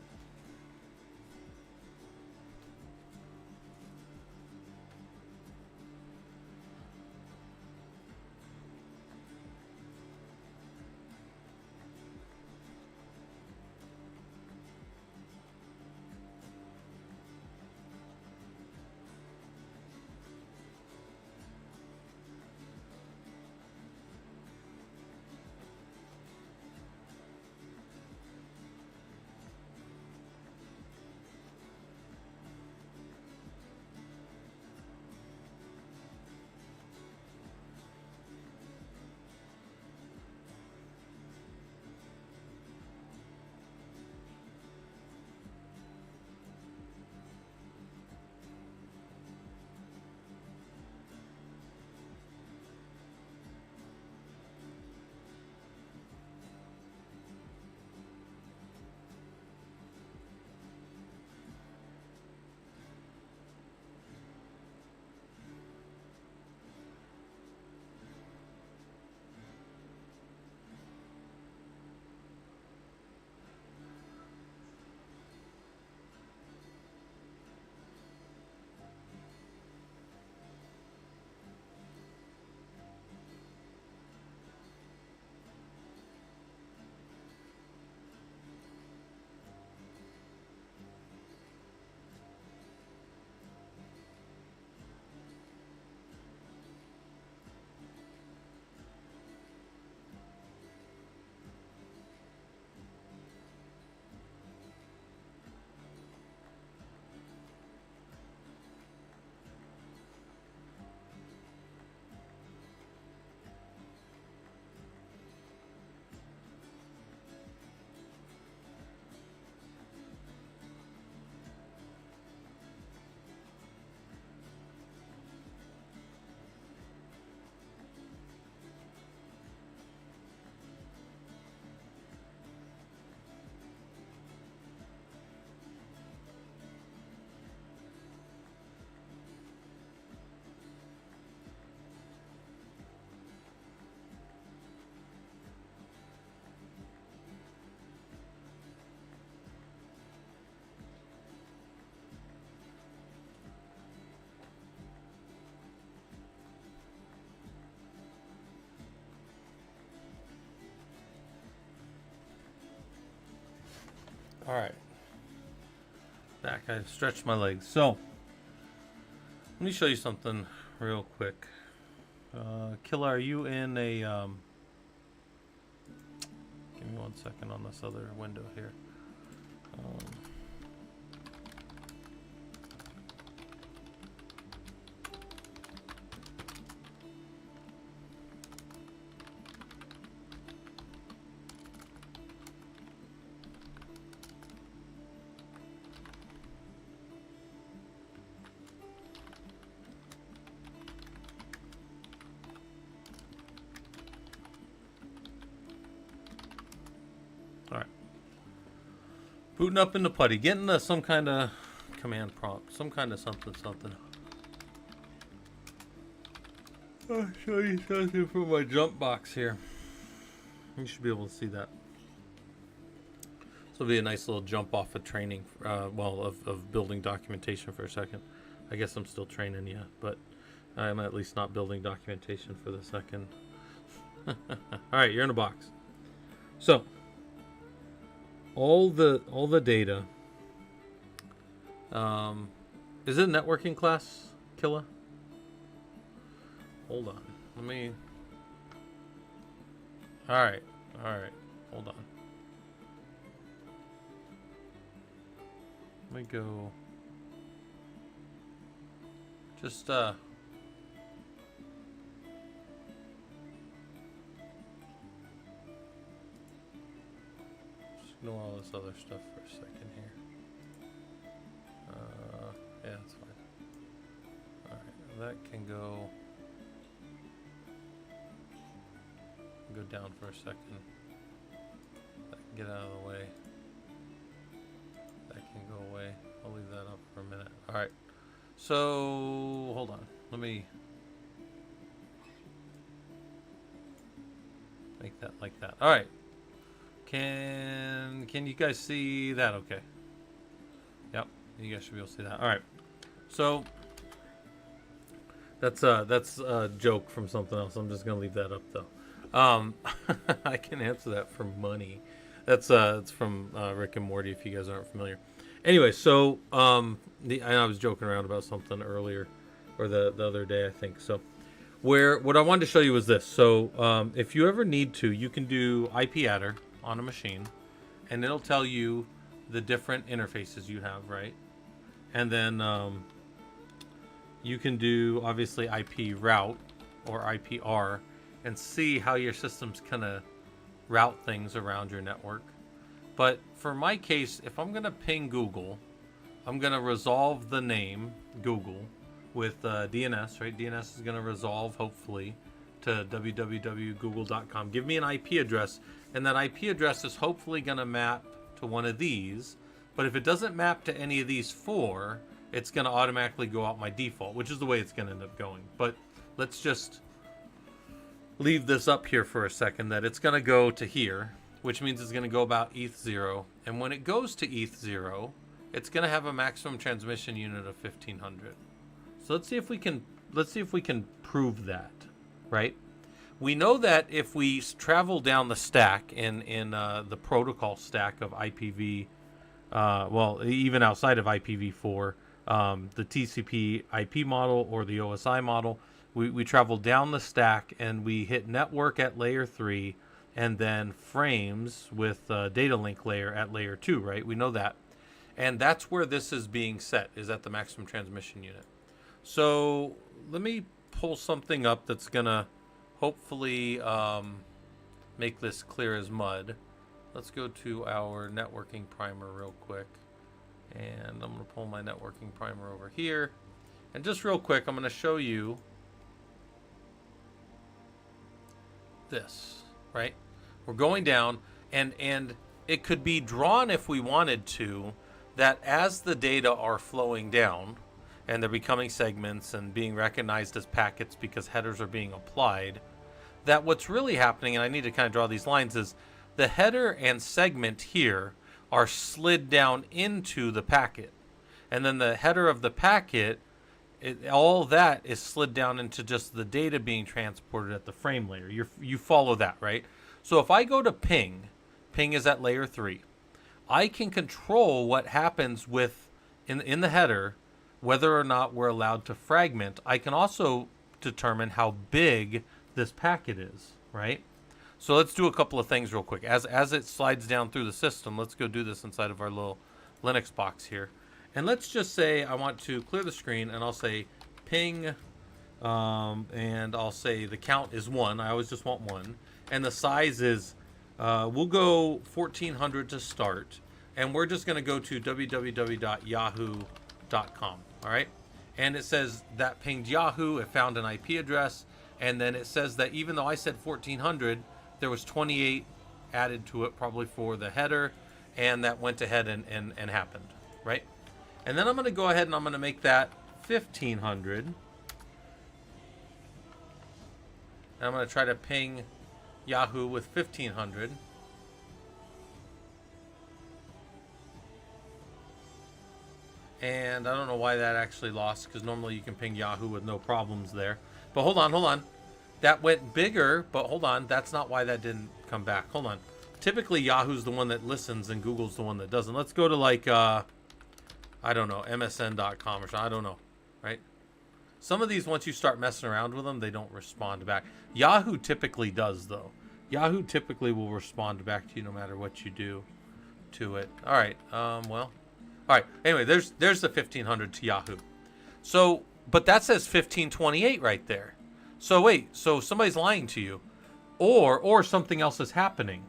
All right. Back. I've stretched my legs. So, let me show you something real quick. Killa, are you in a... give me 1 second on this other window here. Alright. Booting up into Putty. Getting some kind of command prompt. Some kind of something. I'll show you something from my jump box here. You should be able to see that. This will be a nice little jump off of training. Of building documentation for a second. I guess I'm still training you, but I'm at least not building documentation for the second. Alright, you're in a box. So, all the data. Is it a networking class, Killa? Hold on. Let me. All right. Hold on. Let me go. Just ignore all this other stuff for a second here. Yeah, that's fine. Alright, that can go down for a second. That can get out of the way. That can go away. I'll leave that up for a minute. Alright, so hold on. Let me make that like that. Alright. Can you guys see that okay? Yep, you guys should be able to see that. All right. So that's a joke from something else. I'm just going to leave that up though. I can answer that for money. It's from Rick and Morty if you guys aren't familiar. Anyway, so I was joking around about something earlier or the other day I think. So what I wanted to show you was this. So if you ever need to, you can do IP adder on a machine and it'll tell you the different interfaces you have, right? And then you can do obviously IP route or IPR and see how your system's gonna route things around your network. But for my case, if I'm gonna ping Google, I'm gonna resolve the name Google with DNS, right? DNS is gonna resolve hopefully to www.google.com. Give me an IP address, and that IP address is hopefully going to map to one of these. But if it doesn't map to any of these four, it's going to automatically go out my default, which is the way it's going to end up going. But let's just leave this up here for a second, that it's going to go to here, which means it's going to go about ETH0. And when it goes to ETH0, it's going to have a maximum transmission unit of 1500. So let's see if we can prove that. Right? We know that if we travel down the stack in the protocol stack of IPv, even outside of IPv4, the TCP IP model or the OSI model, we travel down the stack and we hit network at layer 3 and then frames with data link layer at layer 2, right? We know that. And that's where this is being set, is at the maximum transmission unit. So let me pull something up that's gonna hopefully make this clear as mud. Let's go to our networking primer real quick, and I'm gonna pull my networking primer over here, and just real quick I'm gonna show you this, right? We're going down, and it could be drawn if we wanted to, that as the data are flowing down and they're becoming segments and being recognized as packets because headers are being applied, that what's really happening, and I need to kind of draw these lines, is the header and segment here are slid down into the packet. And then the header of the packet, all that is slid down into just the data being transported at the frame layer. You follow that, right? So if I go to ping is at layer 3. I can control what happens with in the header, whether or not we're allowed to fragment. I can also determine how big this packet is, right? So let's do a couple of things real quick. As it slides down through the system, let's go do this inside of our little Linux box here. And let's just say I want to clear the screen, and I'll say ping, and I'll say the count is 1. I always just want 1. And the size is, we'll go 1400 to start. And we're just going to go to www.yahoo.com, all right? And it says that pinged Yahoo, it found an IP address, and then it says that even though I said 1400, there was 28 added to it, probably for the header, and that went ahead and happened, right? And then I'm going to go ahead and I'm going to make that 1500. And I'm going to try to ping Yahoo with 1500. And I don't know why that actually lost, because normally you can ping Yahoo with no problems there. But hold on. That went bigger, but hold on. That's not why that didn't come back. Hold on. Typically, Yahoo's the one that listens and Google's the one that doesn't. Let's go to, like, I don't know, MSN.com or something. I don't know, right? Some of these, once you start messing around with them, they don't respond back. Yahoo typically does, though. Yahoo typically will respond back to you no matter what you do to it. All right, well... All right, anyway, there's the 1500 to Yahoo. So, but that says 1528 right there. So wait, so somebody's lying to you. Or something else is happening.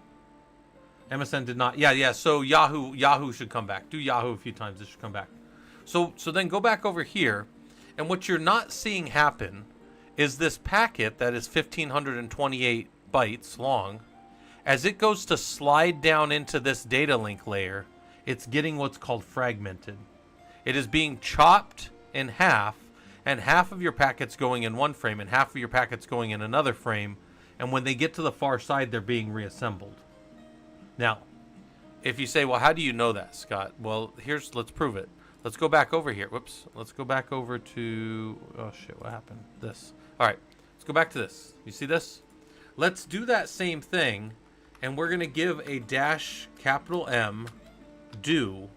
MSN did not. Yeah, so Yahoo should come back. Do Yahoo a few times, it should come back. So then go back over here, and what you're not seeing happen is this packet that is 1528 bytes long. As it goes to slide down into this data link layer, it's getting what's called fragmented. It is being chopped in half, and half of your packets going in one frame and half of your packets going in another frame, and when they get to the far side, they're being reassembled. Now, if you say, well, how do you know that, Scott? Well, let's prove it. Let's go back over here. Whoops. Let's go back over to, oh shit, what happened? This. All right, let's go back to this. You see this? Let's do that same thing, and we're going to give a dash capital M do.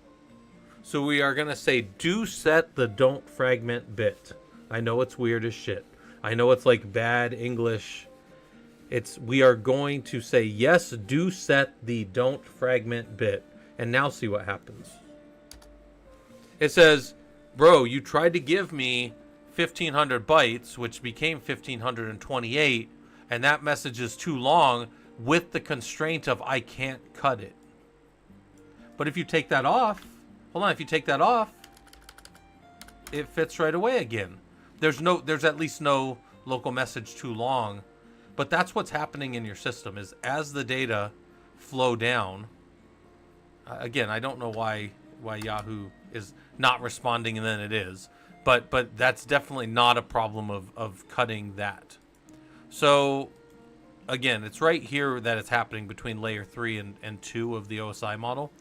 So we are going to say do set the don't fragment bit. I know it's weird as shit. I know it's like bad English. We are going to say yes, do set the don't fragment bit. And now see what happens. It says, bro, you tried to give me 1500 bytes, which became 1528, and that message is too long with the constraint of I can't cut it. But if you take that off, if you take that off, it fits right away again. There's at least no local message too long. But that's what's happening in your system, is as the data flow down, again, I don't know why Yahoo is not responding and then it is, but that's definitely not a problem of cutting that. So again, it's right here that it's happening between layer 3 and 2 of the OSI model.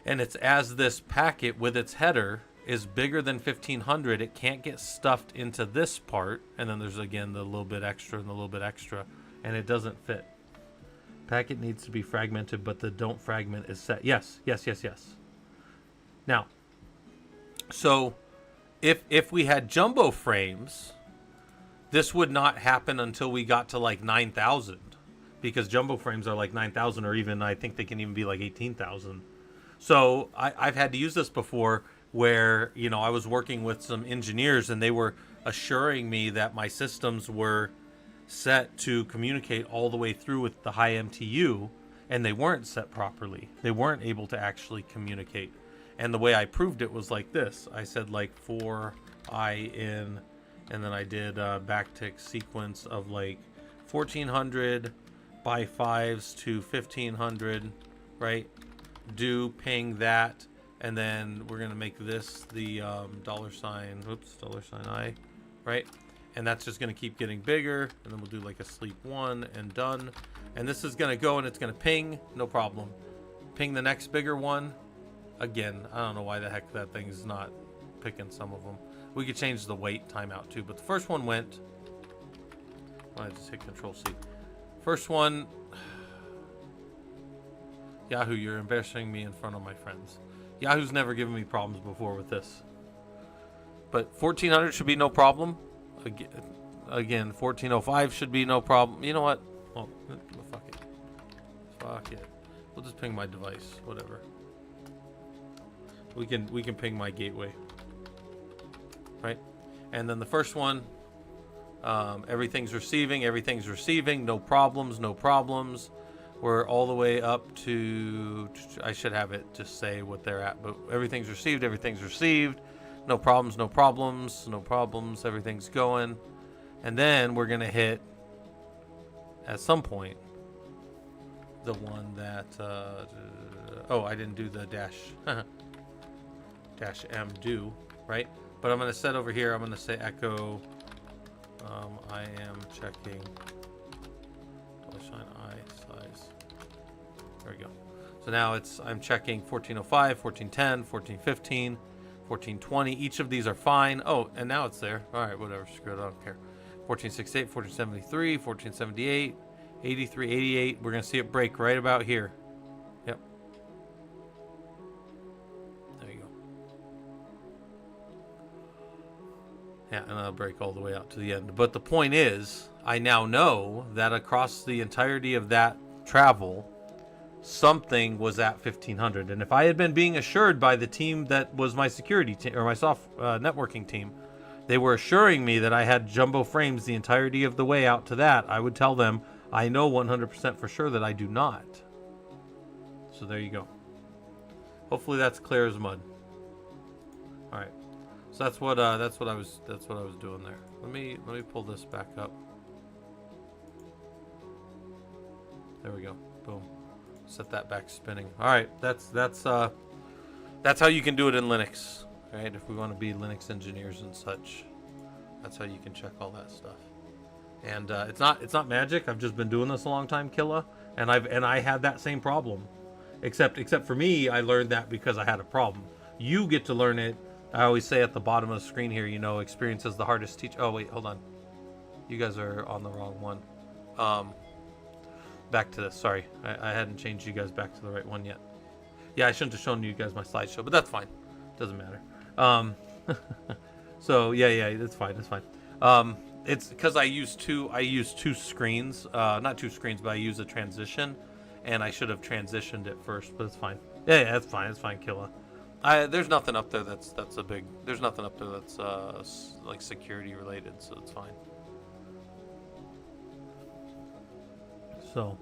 And it's as this packet with its header is bigger than 1500, it can't get stuffed into this part. And then there's, again, the little bit extra and the little bit extra, and it doesn't fit. Packet needs to be fragmented, but the don't fragment is set. Yes. Now, so if we had jumbo frames, this would not happen until we got to like 9,000, because jumbo frames are like 9,000, or even, I think they can even be like 18,000. So I've had to use this before where, I was working with some engineers and they were assuring me that my systems were set to communicate all the way through with the high MTU, and they weren't set properly. They weren't able to actually communicate. And the way I proved it was like this. I said like 4i in, and then I did a backtick sequence of like 1400 by 5s to 1500, right? Do ping that, and then we're gonna make this the $I, right? And that's just gonna keep getting bigger, and then we'll do like a sleep 1 and done. And this is gonna go and it's gonna ping, no problem. Ping the next bigger one. Again, I don't know why the heck that thing's not picking some of them. We could change the wait timeout too, but the first one went. I just hit Control C. First one. Yahoo, you're embarrassing me in front of my friends. Yahoo's never given me problems before with this. But 1400 should be no problem. Again, 1405 should be no problem. You know what? Well, fuck it. Fuck it. We'll just ping my device. Whatever. We can ping my gateway. Right? And then the first one, everything's receiving. No problems. We're all the way up to, I should have it just say what they're at, but everything's received. No problems. Everything's going. And then we're going to hit, at some point, the one that, oh, I didn't do the dash, dash M do, right? But I'm going to set over here, I'm going to say echo, I am checking, size. There we go. So now I'm checking 1405, 1410, 1415, 1420. Each of these are fine. Oh, and now it's there. All right, whatever. Screw it. I don't care. 1468, 1473, 1478, 83, 88. We're going to see it break right about here. Yep. There you go. Yeah, and I'll break all the way out to the end. But the point is, I now know that across the entirety of that travel, something was at 1500. And if I had been being assured by the team that was my security team, or my networking team, they were assuring me that I had jumbo frames the entirety of the way out to that, I would tell them, I know 100% for sure that I do not. So there you go. Hopefully that's clear as mud. All right. So that's what I was doing there. Let me pull this back up. There we go. Boom. Set that back spinning. All right. That's how you can do it in Linux. Right, if we want to be Linux engineers and such, that's how you can check all that stuff. And it's not magic. I've just been doing this a long time, Killa, and I had that same problem. Except for me, I learned that because I had a problem. You get to learn it. I always say at the bottom of the screen here, experience is the hardest teacher. Oh wait, hold on. You guys are on the wrong one. Back to this. Sorry, I hadn't changed you guys back to the right one yet. Yeah, I shouldn't have shown you guys my slideshow, but that's fine. Doesn't matter. So yeah, that's fine. It's because I use two screens, not two screens, but I use a transition, and I should have transitioned it first, but it's fine. Yeah, that's fine. It's fine, Killa. There's nothing up there that's a big. There's nothing up there that's like security related, so it's fine. So,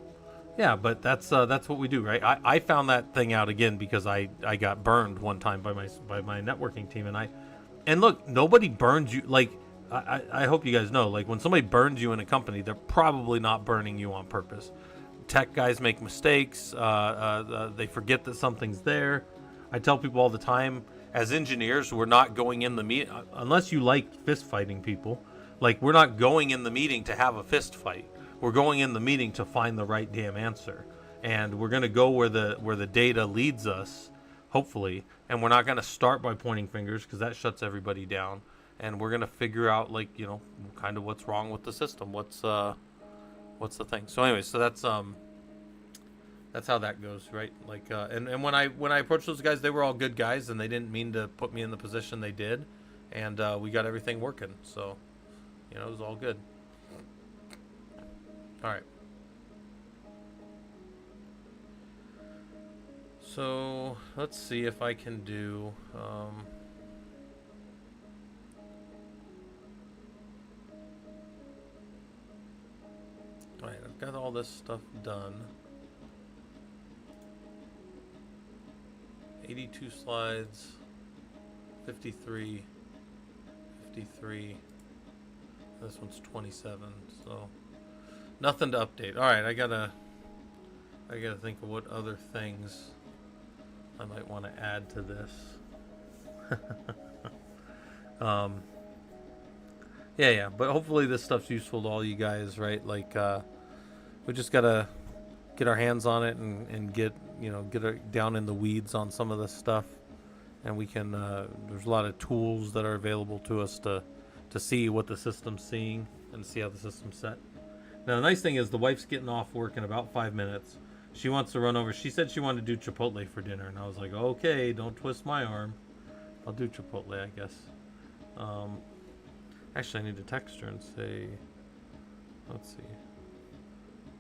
yeah, but that's what we do, right? I found that thing out again because I got burned one time by my networking team, and look, nobody burns you. Like I hope you guys know, like when somebody burns you in a company, they're probably not burning you on purpose. Tech guys make mistakes. They forget that something's there. I tell people all the time, as engineers, we're not going in the meeting unless you like fist fighting people. Like we're not going in the meeting to have a fist fight. We're going in the meeting to find the right damn answer, and we're going to go where the data leads us, hopefully. And we're not going to start by pointing fingers because that shuts everybody down. And we're going to figure out, like, kind of what's wrong with the system. What's the thing? So anyway, so that's how that goes, right? Like, and when I approached those guys, they were all good guys, and they didn't mean to put me in the position they did, and we got everything working. So, it was all good. All right. So let's see if I can do. All right, I've got all this stuff done. 82 slides, 53. This one's 27, so nothing to update. All right, I gotta think of what other things I might want to add to this. Yeah, but hopefully this stuff's useful to all you guys, right? Like, we just gotta get our hands on it and get down in the weeds on some of this stuff, and we can. There's a lot of tools that are available to us to see what the system's seeing and see how the system's set. Now the nice thing is the wife's getting off work in about 5 minutes. She wants to run over. She said she wanted to do Chipotle for dinner, and I was like, okay, don't twist my arm. I'll do Chipotle, I guess. Um, Actually, I need to text her and say, let's see.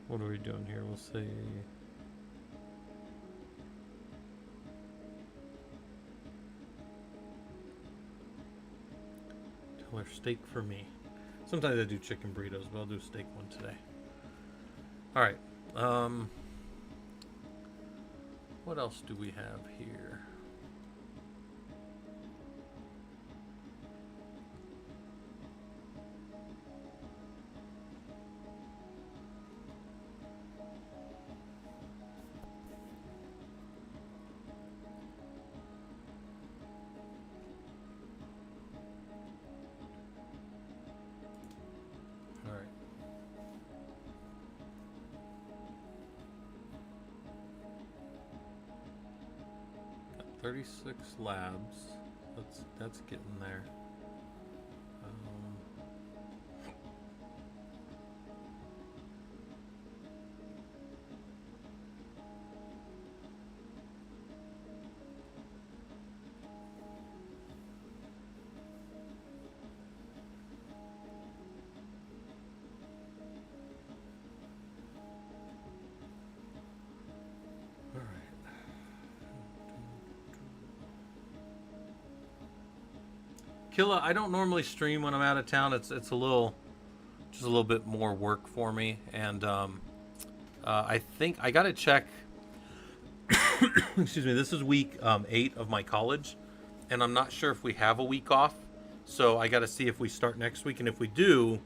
What are we doing here? We'll say, tell her steak for me. Sometimes I do chicken burritos, but I'll do a steak one today. All right. What else do we have here? All right. 36 labs. That's getting there. All right. Killa, I don't normally stream when I'm out of town. It's a little, just a little bit more work for me, and I think I gotta check. Excuse me. This is week 8 of my college, and I'm not sure if we have a week off. So I got to see if we start next week, and if we do,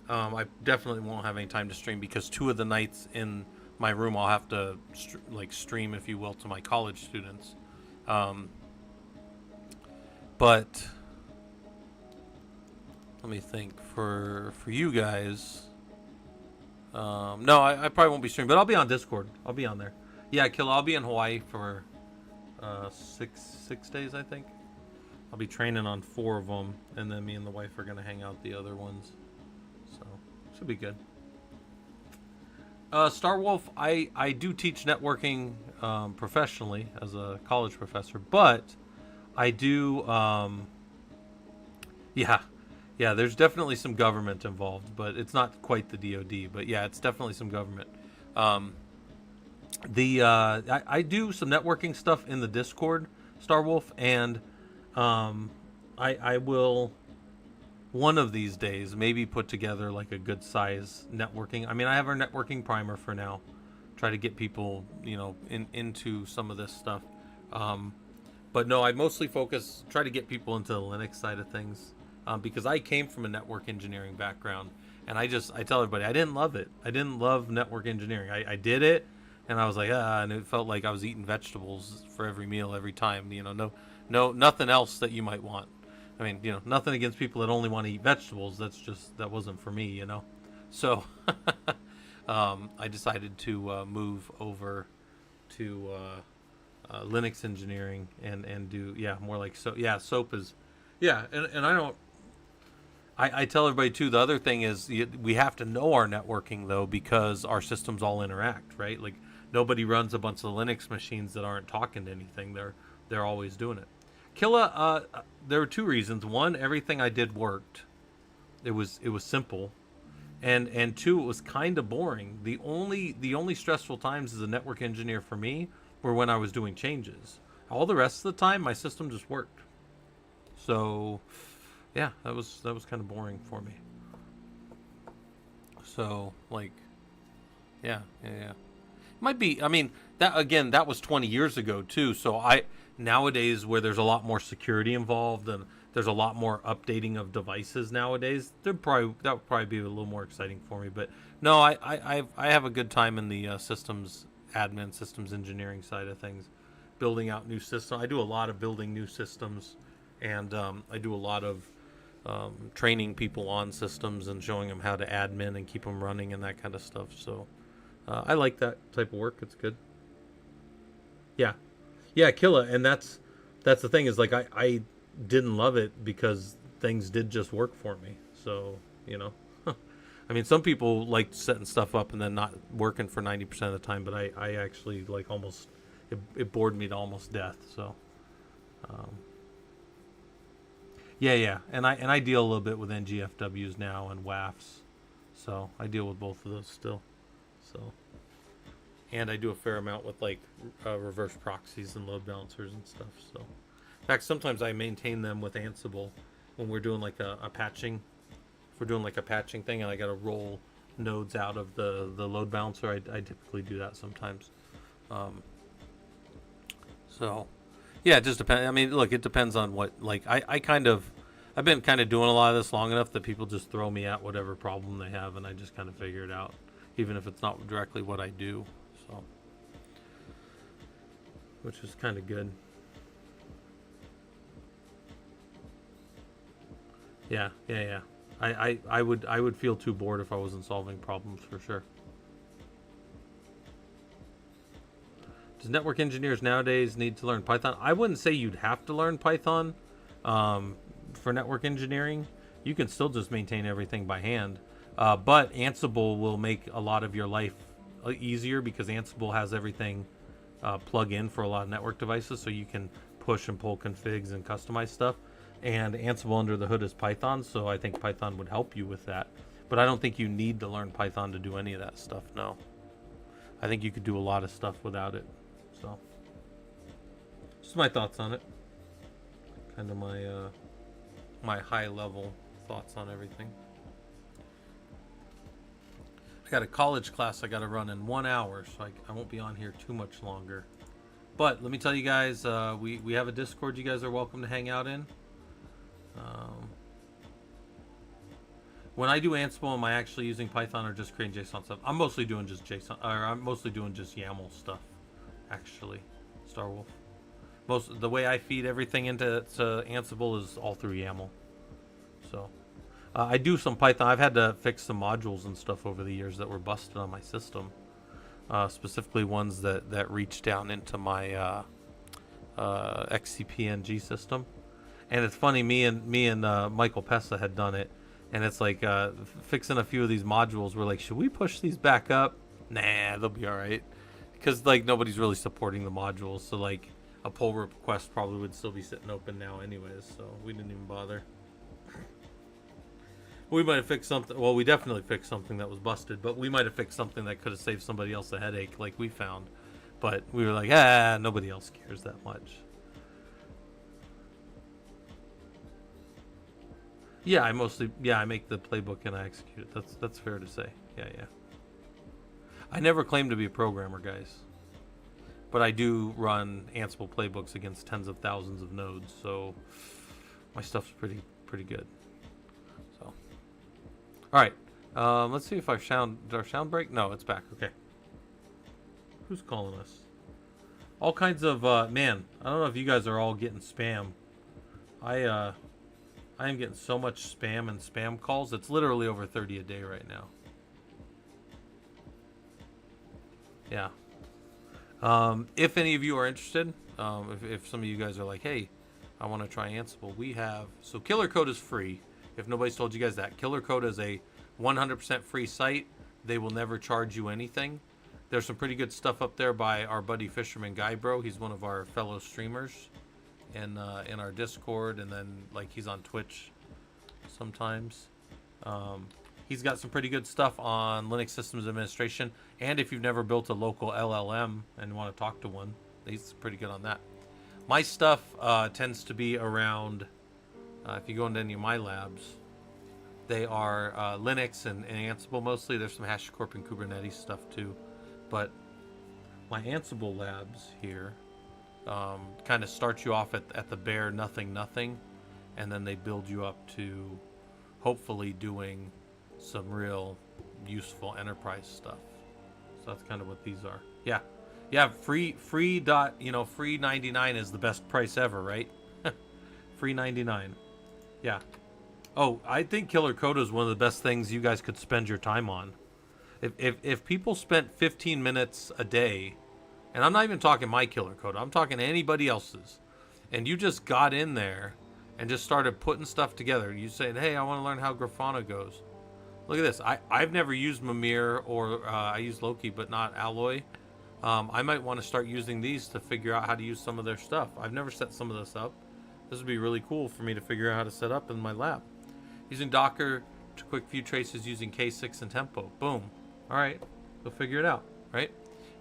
I definitely won't have any time to stream because 2 of the nights in my room I'll have to stream, if you will, to my college students. But let me think. For you guys, no, I probably won't be streaming, but I'll be on Discord. I'll be on there. Yeah, Killa, I'll be in Hawaii for 6 days, I think. I'll be training on 4 of them, and then me and the wife are gonna hang out the other ones. So should be good. Star Wolf, I do teach networking professionally as a college professor, but I do yeah, there's definitely some government involved, but it's not quite the DoD. But yeah, it's definitely some government. I do some networking stuff in the Discord, Star Wolf, and I will one of these days maybe put together like a good size networking. I mean, I have our networking primer for now. Try to get people, into some of this stuff. But no, I mostly try to get people into the Linux side of things, because I came from a network engineering background, and I tell everybody I didn't love it. I didn't love network engineering. I did it, and I was like, and it felt like I was eating vegetables for every meal every time. No, nothing else that you might want. I mean, nothing against people that only want to eat vegetables. That wasn't for me, So I decided to move over to Linux engineering and do more like SOAP is and I tell everybody too. The other thing is we have to know our networking though, because our systems all interact, right? Like nobody runs a bunch of Linux machines that aren't talking to anything. They're always doing it. Killa, there were 2 reasons. One, everything I did worked. It was simple, and 2, it was kind of boring. The only stressful times as a network engineer for me were when I was doing changes. All the rest of the time, my system just worked. So, yeah, that was kind of boring for me. So, yeah. Might be. I mean, that was 20 years ago too. So nowadays, where there's a lot more security involved and there's a lot more updating of devices nowadays, that would probably be a little more exciting for me. But no, I have a good time in the systems engineering side of things, building out new systems. I do a lot of building new systems, and I do a lot of training people on systems and showing them how to admin and keep them running and that kind of stuff. So I like that type of work. It's good. Yeah, Killa, and that's the thing is I didn't love it because things did just work for me. So I mean, some people like setting stuff up and then not working for 90% of the time, but I actually like almost, it bored me to almost death. So, um, yeah. And I deal a little bit with NGFWs now and WAFs. So I deal with both of those still. So, and I do a fair amount with like reverse proxies and load balancers and stuff. So, in fact, sometimes I maintain them with Ansible when we're doing like a patching. If we're doing like a patching thing and I got to roll nodes out of the load balancer, I typically do that sometimes. Um, so, yeah, it just depends. I mean, look, it depends on what, like, I've been kind of doing a lot of this long enough that people just throw me at whatever problem they have and I just kind of figure it out, even if it's not directly what I do. So, which is kind of good. Yeah. I would feel too bored if I wasn't solving problems for sure. Does network engineers nowadays need to learn Python? I wouldn't say you'd have to learn Python for network engineering. You can still just maintain everything by hand. But Ansible will make a lot of your life easier because Ansible has everything plug in for a lot of network devices, so you can push and pull configs and customize stuff. And Ansible under the hood is Python, so I think Python would help you with that. But I don't think you need to learn Python to do any of that stuff, no. I think you could do a lot of stuff without it. So, just my thoughts on it. Kind of my my high level thoughts on everything. I got a college class I got to run in 1 hour, so I won't be on here too much longer. But let me tell you guys, we have a Discord you guys are welcome to hang out in. When I do Ansible, am I actually using Python or just creating JSON stuff? I'm mostly doing just JSON, or I'm mostly doing just YAML stuff, actually. Starwolf. The way I feed everything into Ansible is all through YAML. So, I do some Python. I've had to fix some modules and stuff over the years that were busted on my system. Specifically ones that reach down into my XCPNG system. And it's funny, me and Michael Pessa had done it, and it's like fixing a few of these modules. We're like, should we push these back up? Nah, they'll be all right, because like nobody's really supporting the modules. So like a pull request probably would still be sitting open now, anyways. So we didn't even bother. We might have fixed something. Well, we definitely fixed something that was busted, but we might have fixed something that could have saved somebody else a headache, like we found. But we were like, nobody else cares that much. Yeah, I make the playbook and I execute it. That's fair to say. Yeah. I never claimed to be a programmer, guys. But I do run Ansible playbooks against tens of thousands of nodes, so my stuff's pretty good. So, all right. Let's see if our sound break? No, it's back. Okay. Who's calling us? All kinds of man. I don't know if you guys are all getting spam. I am getting so much spam and spam calls. It's literally over 30 a day right now. Yeah. If any of you are interested, if some of you guys are like, hey, I want to try Ansible, we have... So Killer Code is free. If nobody's told you guys that. Killer Code is a 100% free site. They will never charge you anything. There's some pretty good stuff up there by our buddy Fisherman Guy Bro. He's one of our fellow streamers in our Discord, and then like he's on Twitch sometimes. He's got some pretty good stuff on Linux systems administration, and if you've never built a local LLM and want to talk to one, he's pretty good on that. My stuff tends to be around, if you go into any of my labs, they are Linux and Ansible mostly. There's some HashiCorp and Kubernetes stuff too, but my Ansible labs here kind of start you off at the bare nothing, and then they build you up to hopefully doing some real useful enterprise stuff. So that's kind of what these are. Yeah. Free 99 is the best price ever, right? Free 99. Yeah. Oh, I think Killer Code is one of the best things you guys could spend your time on. If people spent 15 minutes a day, and I'm not even talking my Killer Code, I'm talking anybody else's, and you just got in there and just started putting stuff together. You said, hey, I want to learn how Grafana goes. Look at this. I've never used Mimir, or I use Loki, but not Alloy. I might want to start using these to figure out how to use some of their stuff. I've never set some of this up. This would be really cool for me to figure out how to set up in my lab. Using Docker to quick view traces using K6 and Tempo. Boom. All right. We'll figure it out, right?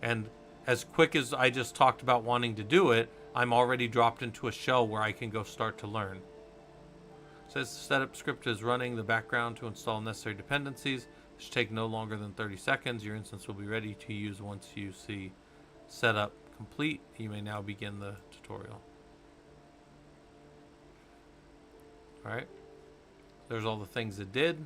And as quick as I just talked about wanting to do it, I'm already dropped into a shell where I can go start to learn. It says the setup script is running the background to install necessary dependencies. It should take no longer than 30 seconds. Your instance will be ready to use once you see setup complete. You may now begin the tutorial. All right. There's all the things it did.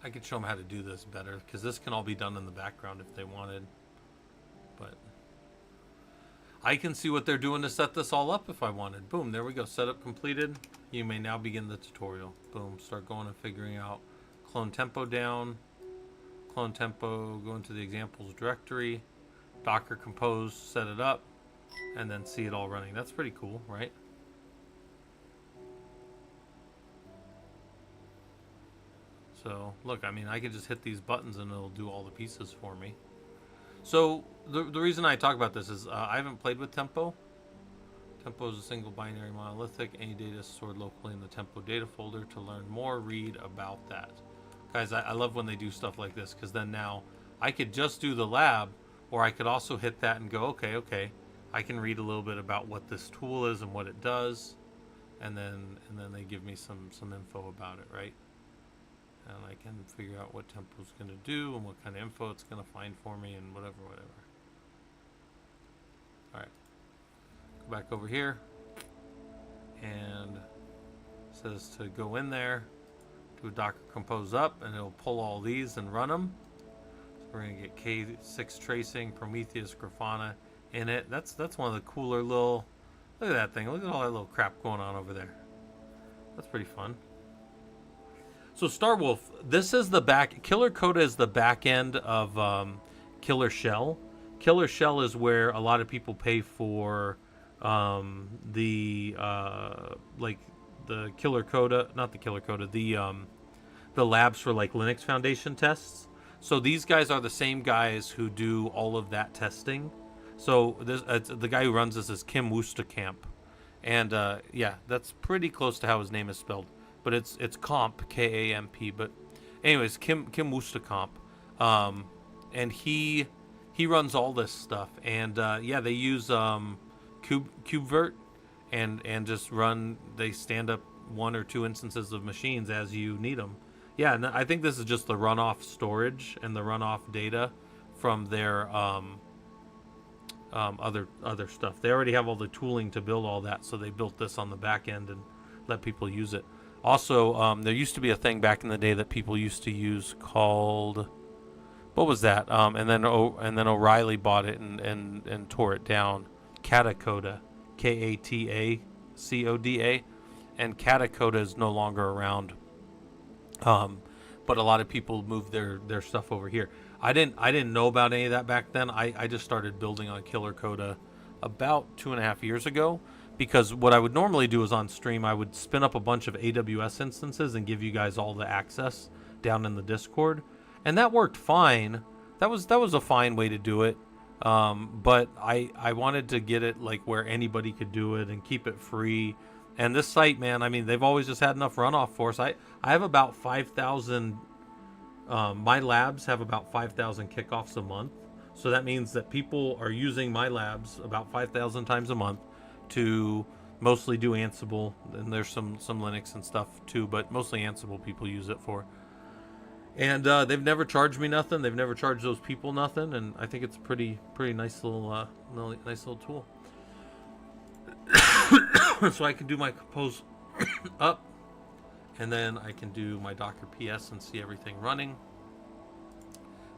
I could show them how to do this better, because this can all be done in the background if they wanted. But I can see what they're doing to set this all up if I wanted. Boom, there we go. Setup completed. You may now begin the tutorial. Boom, start going and figuring out. Clone tempo down. Clone tempo, go into the examples directory. Docker compose, set it up. And then see it all running. That's pretty cool, right? So, look, I mean, I can just hit these buttons and it'll do all the pieces for me. So, the reason I talk about this is I haven't played with Tempo. Tempo is a single binary monolithic. Any data is stored locally in the Tempo data folder. To learn more, read about that. Guys, I love when they do stuff like this, because then now I could just do the lab, or I could also hit that and go, okay. I can read a little bit about what this tool is and what it does, and then they give me some info about it, right? And I can figure out what Tempo's going to do and what kind of info it's going to find for me and whatever. All right, go back over here, and it says to go in there, do a Docker compose up, and it'll pull all these and run them. So we're going to get K6 tracing, Prometheus, Grafana in it. That's one of the cooler little, look at that thing. Look at all that little crap going on over there. That's pretty fun. So Starwolf, this is the back, Killer Coda is the back end of Killer Shell. Killer Shell is where a lot of people pay for the Killer Coda, not the Killer Coda, the labs for like Linux Foundation tests. So these guys are the same guys who do all of that testing. So this, the guy who runs this is Kim Woosterkamp, and yeah, that's pretty close to how his name is spelled. But it's Comp, K-A-M-P. But anyways, Kim Woosterkamp, and he runs all this stuff. And yeah, they use KubeVirt, and just run. They stand up 1 or 2 instances of machines as you need them. Yeah, and I think this is just the runoff storage and the runoff data from their other stuff. They already have all the tooling to build all that, so they built this on the back end and let people use it. Also, there used to be a thing back in the day that people used to use called, what was that? And then O'Reilly bought it and tore it down. Katacoda, Katacoda, and Katacoda is no longer around. But a lot of people moved their stuff over here. I didn't know about any of that back then. I just started building on Killer Coda about 2.5 years ago, because what I would normally do is on stream I would spin up a bunch of AWS instances and give you guys all the access down in the Discord, and that worked fine. That was a fine way to do it. But I wanted to get it like where anybody could do it and keep it free. And this site, man, I mean, they've always just had enough runoff for us. I have about 5,000. My labs have about 5,000 kickoffs a month. So that means that people are using my labs about 5,000 times a month to mostly do Ansible. And there's some Linux and stuff too, but mostly Ansible people use it for. And they've never charged me nothing. They've never charged those people nothing. And I think it's a pretty nice little tool. So I can do my compose up, and then I can do my Docker PS and see everything running.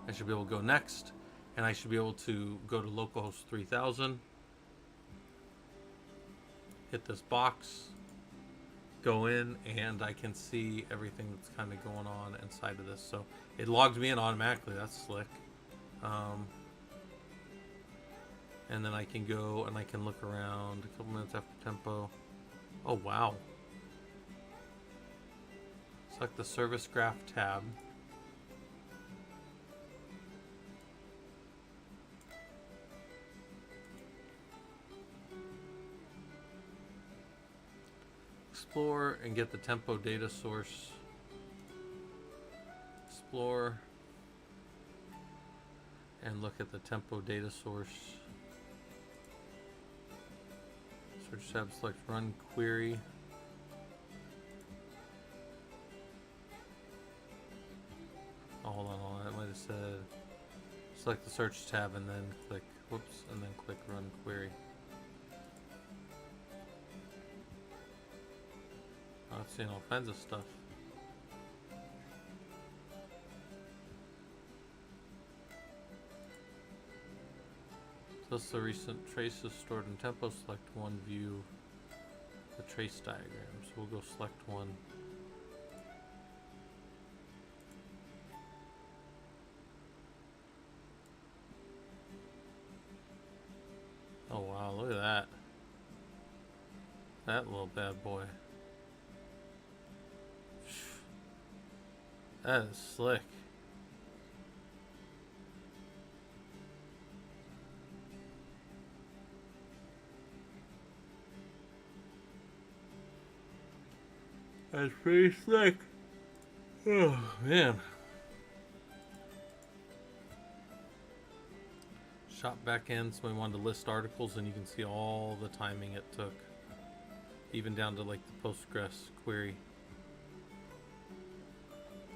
I should be able to go next, and I should be able to go to localhost 3000, hit this box, go in, and I can see everything that's kind of going on inside of this. So it logged me in automatically. That's slick. And then I can go and I can look around a couple minutes after tempo. Oh, wow. Select the service graph tab. Explore and get the tempo data source. Explore and look at the tempo data source. Search tab, select run query. Oh, hold on, that might have said select the search tab and then click, whoops, and then click run query. Oh, it's seeing all kinds of stuff. List the recent traces stored in tempo. Select one, view the trace diagram. So we'll go select one. Oh wow, look at that. That little bad boy. That is slick. That's pretty slick. Oh man. Shop backend, somebody wanted to list articles and you can see all the timing it took. Even down to like the Postgres query.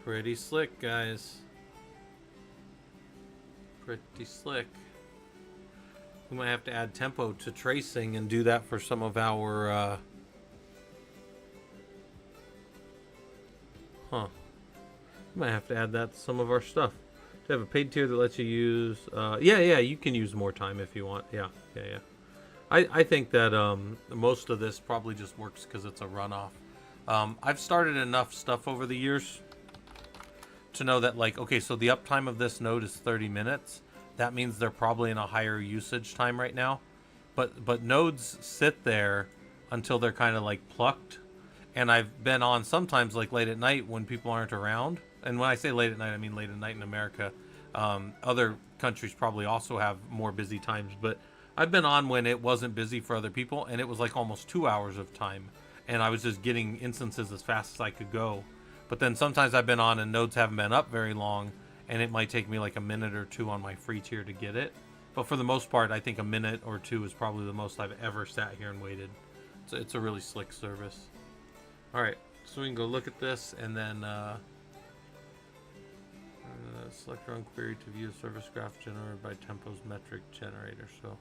Pretty slick, guys. Pretty slick. We might have to add tempo to tracing and do that for some of our we might have to add that to some of our stuff. To have a paid tier that lets you use yeah, you can use more time if you want. Yeah. I think that most of this probably just works because it's a runoff. I've started enough stuff over the years to know that, like, okay, so the uptime of this node is 30 minutes. That means they're probably in a higher usage time right now. But nodes sit there until they're kind of like plucked. And I've been on sometimes like late at night when people aren't around. And when I say late at night, I mean late at night in America. Other countries probably also have more busy times, but I've been on when it wasn't busy for other people, and it was like almost 2 hours of time. And I was just getting instances as fast as I could go. But then sometimes I've been on and nodes haven't been up very long, and it might take me like a minute or two on my free tier to get it. But for the most part, I think a minute or two is probably the most I've ever sat here and waited. So it's a really slick service. Alright, so we can go look at this and then select run query to view a service graph generated by Tempo's metric generator. So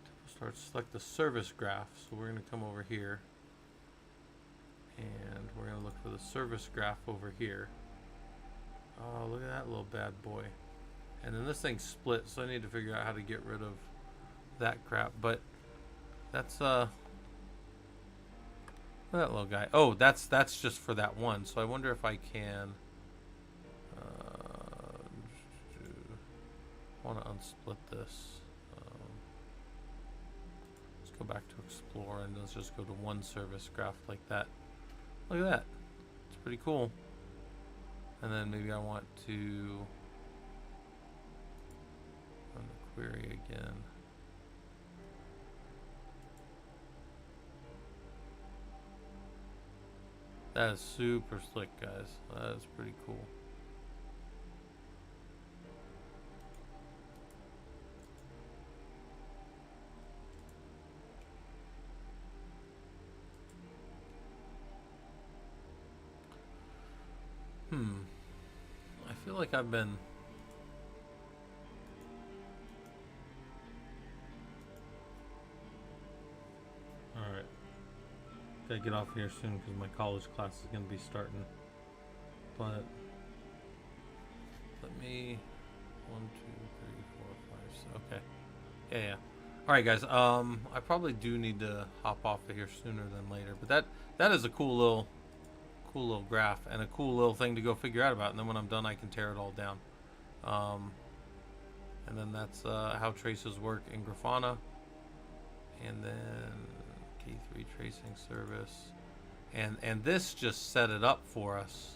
Tempo starts, select the service graph. So we're going to come over here and we're going to look for the service graph over here. Oh, look at that little bad boy. And then this thing split, so I need to figure out how to get rid of that crap. But that's that little guy. Oh, that's just for that one. So I wonder if I can. I want to unsplit this. Let's go back to explore and let's just go to one service graph like that. Look at that. It's pretty cool. And then maybe I want to run the query again. That is super slick, guys. That is pretty cool. I feel like I've been alright. Gotta get off here soon because my college class is gonna be starting. But let me 1, 2, 3, 4, 5, 6. Okay. Yeah. Alright guys, I probably do need to hop off of here sooner than later. But that is a cool little graph and a cool little thing to go figure out about, and then when I'm done I can tear it all down. And then that's how traces work in Grafana. And then K3 tracing service. and this just set it up for us.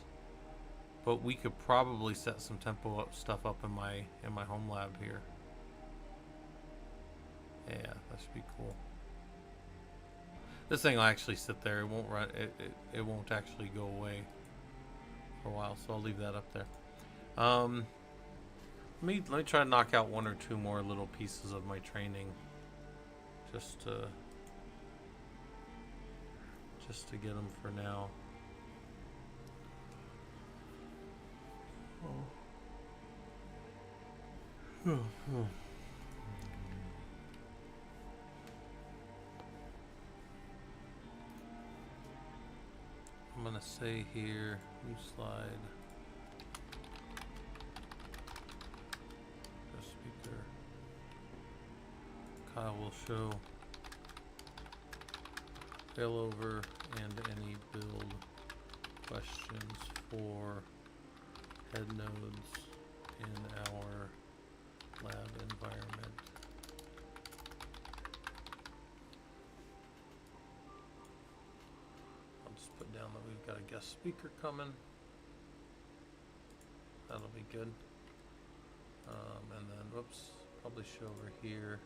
But we could probably set some tempo stuff up in my home lab here. Yeah, that should be cool. This thing will actually sit there. It won't run. It won't actually go away for a while. So I'll leave that up there. Let me try to knock out one or two more little pieces of my training, just to get them for now. I'm gonna say here, new slide. Guest speaker. Kyle will show failover and any build questions for head nodes in our lab environment. I'll just put down that we've got a guest speaker coming. That'll be good. And then, whoops, publish over here.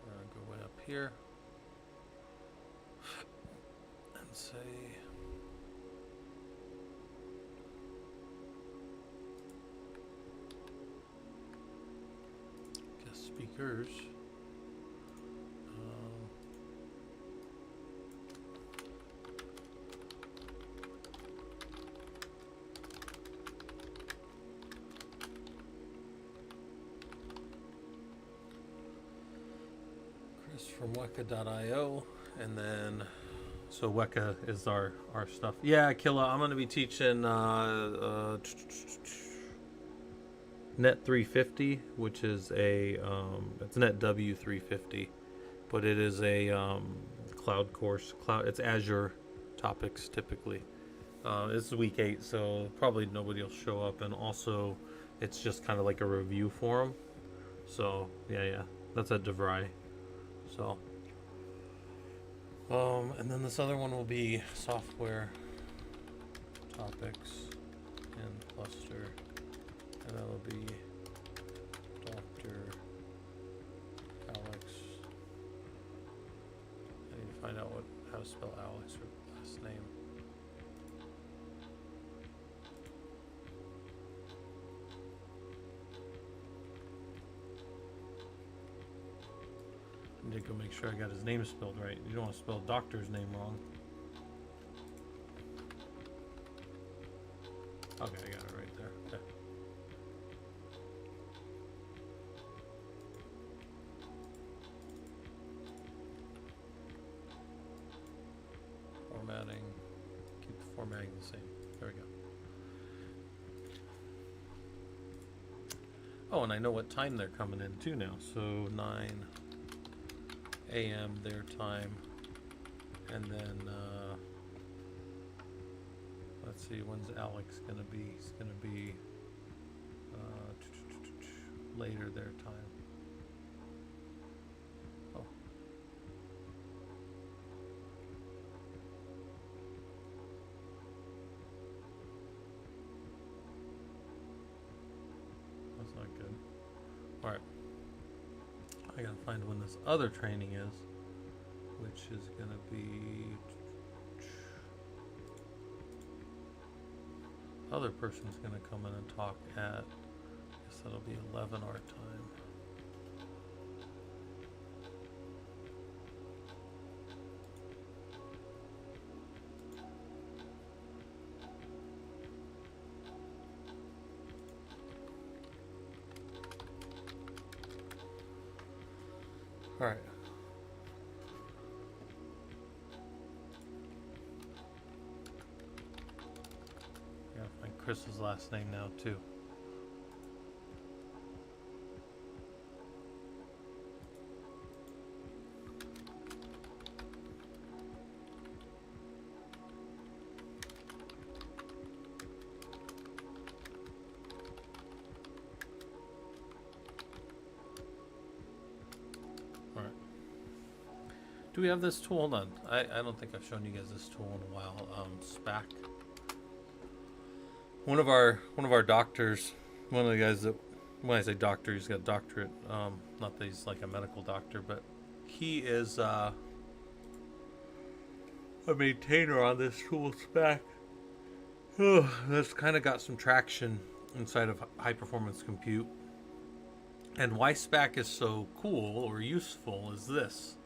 We're gonna go way up here and say guest speakers. From Weka.io, and then so Weka is our stuff. Yeah, Killa, I'm gonna be teaching Net 350, which is a it's Net W 350, but it is a cloud course. It's Azure topics typically. This is week 8, so probably nobody will show up, and also it's just kind of like a review forum. So yeah, that's at DeVry. So, and then this other one will be software topics and cluster, and that'll be Dr. Alex. I need to find out how to spell Alex or last name. I need to go make sure I got his name spelled right. You don't want to spell doctor's name wrong. Okay, I got it right there. Okay. Formatting. Keep the formatting the same. There we go. Oh, and I know what time they're coming in too now. So 9 a.m. their time, and then let's see, when's Alex gonna be? He's gonna be later their time. Oh, that's not good. All right. I gotta find when this other training is, which is gonna be other person's gonna come in and talk at, I guess that'll be 11 our time. All right. Gotta find Chris's last name now too. Do we have this tool? Hold on. I don't think I've shown you guys this tool in a while. SPAC. One of our doctors, one of the guys that, when I say doctor, he's got a doctorate. Not that he's like a medical doctor, but he is a maintainer on this tool, SPAC. That's kind of got some traction inside of high performance compute. And why SPAC is so cool or useful is this,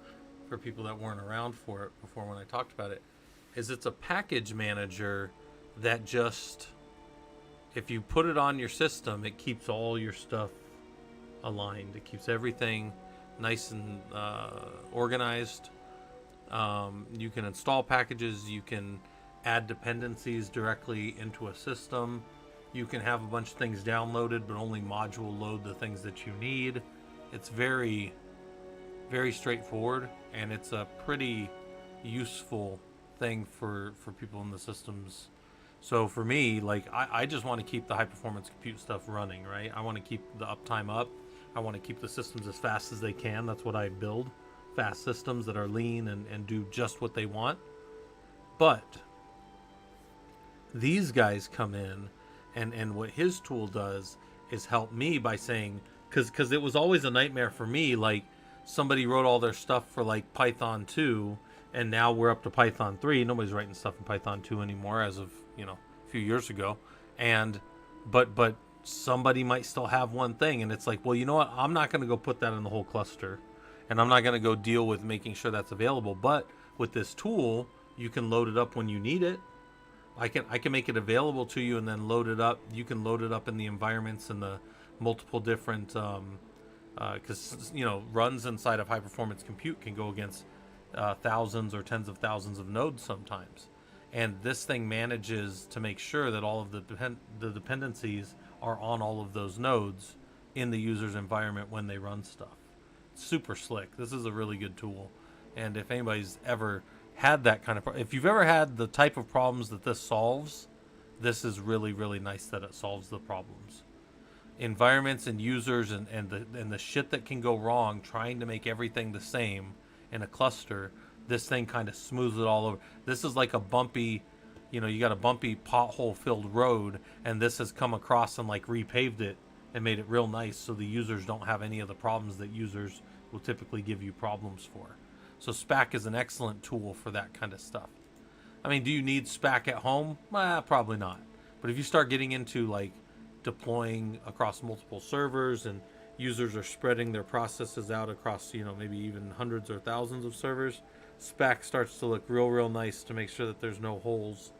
for people that weren't around for it before when I talked about it, is it's a package manager that just, if you put it on your system, it keeps all your stuff aligned. It keeps everything nice and organized. You can install packages. You can add dependencies directly into a system. You can have a bunch of things downloaded, but only module load the things that you need. It's very, very straightforward, and it's a pretty useful thing for people in the systems. So for me, like, I just want to keep the high performance compute stuff running, right? I want to keep the uptime up. I want to keep the systems as fast as they can. That's what I build. Fast systems that are lean and do just what they want. But these guys come in, and what his tool does is help me by saying, because it was always a nightmare for me, like, somebody wrote all their stuff for like Python 2, and now we're up to Python 3. Nobody's writing stuff in Python 2 anymore as of, a few years ago. And but somebody might still have one thing, and it's like, well, you know what? I'm not going to go put that in the whole cluster, and I'm not going to go deal with making sure that's available. But with this tool, you can load it up when you need it. I can make it available to you and then load it up. You can load it up in the environments and the multiple different because runs inside of high performance compute can go against thousands or tens of thousands of nodes sometimes, and this thing manages to make sure that all of the dependencies are on all of those nodes in the user's environment when they run stuff. Super slick. This is a really good tool, and if anybody's ever had that kind of if you've ever had the type of problems that this solves, this is really, really nice that it solves the problems. Environments and users and the shit that can go wrong trying to make everything the same in a cluster, this thing kind of smooths it all over. This is like a bumpy, you got a bumpy pothole filled road, and this has come across and like repaved it and made it real nice so the users don't have any of the problems that users will typically give you problems for. So SPAC is an excellent tool for that kind of stuff. I mean, do you need SPAC at home? Probably not. But if you start getting into like deploying across multiple servers and users are spreading their processes out across, maybe even hundreds or thousands of servers, SPAC starts to look real, real nice to make sure that there's no holes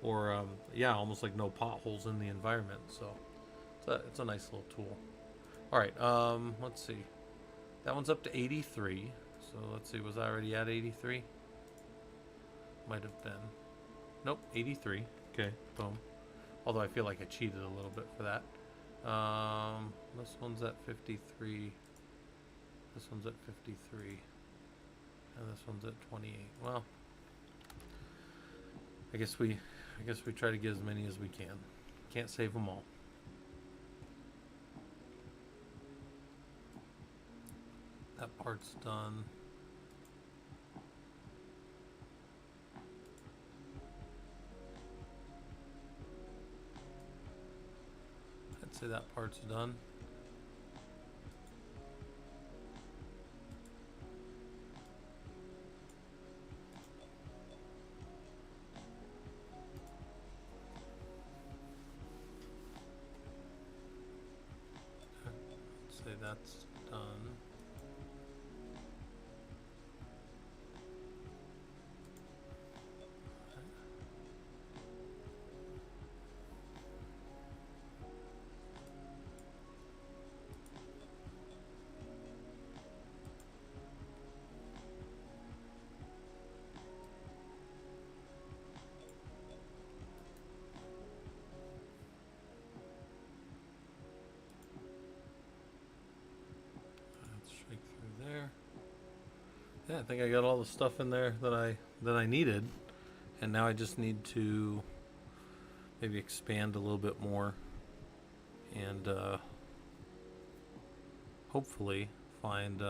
or, almost like no potholes in the environment. So it's a nice little tool. All right, let's see. That one's up to 83. So let's see, was I already at 83? Might have been. Nope, 83. Okay, boom. Although I feel like I cheated a little bit for that. This one's at 53. This one's at 53. And this one's at 28. Well, I guess we try to get as many as we can. Can't save them all. That part's done. I'd say that part's done. I'd say that's done. Yeah, I think I got all the stuff in there that I needed, and now I just need to maybe expand a little bit more and hopefully find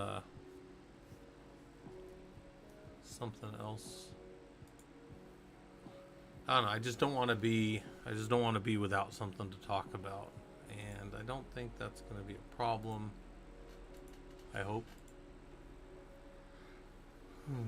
something else. I don't know. I just don't want to be. I just don't want to be without something to talk about, and I don't think that's going to be a problem. I hope. Hmm.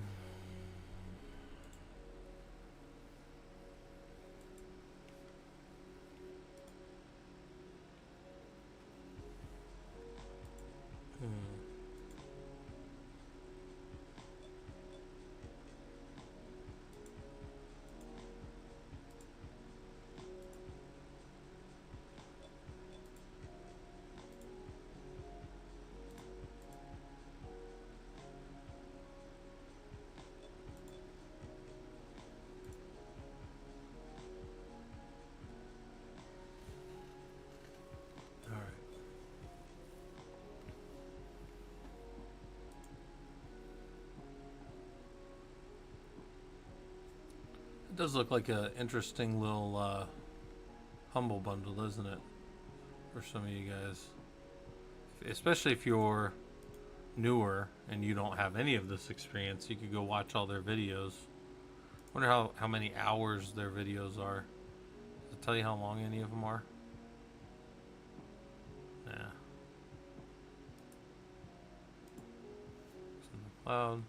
All right. It does look like an interesting little humble bundle, isn't it? For some of you guys, especially if you're newer and you don't have any of this experience, you could go watch all their videos. Wonder how many hours their videos are. Does it tell you how long any of them are? Nah. It's in the cloud.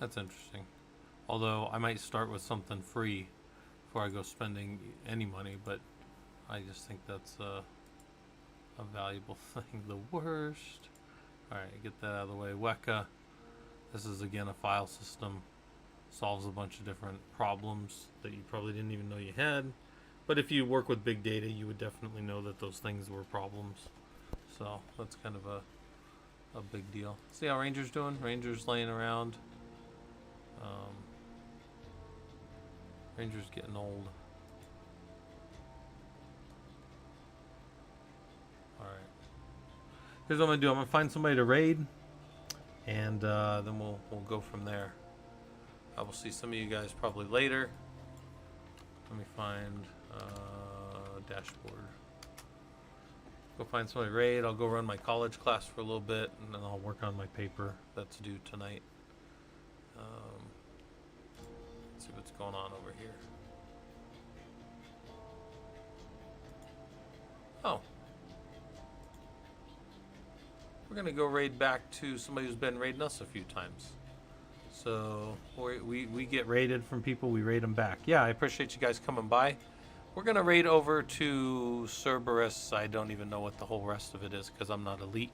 That's interesting. Although I might start with something free before I go spending any money, but I just think that's a valuable thing. The worst. Alright, get that out of the way. Weka. This is again a file system. Solves a bunch of different problems that you probably didn't even know you had. But if you work with big data, you would definitely know that those things were problems. So that's kind of a big deal. See how Ranger's doing? Ranger's laying around. Ranger's getting old. Alright. Here's what I'm gonna do. I'm gonna find somebody to raid, and then we'll go from there. I will see some of you guys probably later. Let me find dashboard. Go find somebody to raid. I'll go run my college class for a little bit, and then I'll work on my paper that's due tonight. Let's see what's going on over here. Oh. We're going to go raid back to somebody who's been raiding us a few times. So we get raided from people, we raid them back. Yeah, I appreciate you guys coming by. We're going to raid over to Cerberus. I don't even know what the whole rest of it is because I'm not elite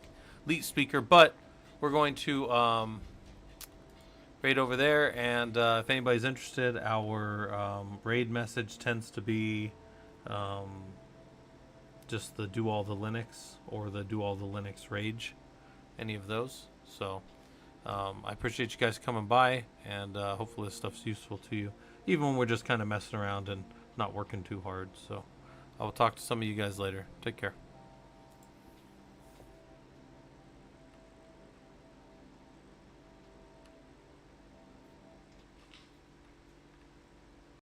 speaker, but we're going to raid over there, and if anybody's interested, our raid message tends to be just the do all the Linux or the do all the Linux rage, any of those. So I appreciate you guys coming by, and hopefully this stuff's useful to you, even when we're just kind of messing around and not working too hard. So I will talk to some of you guys later. Take care.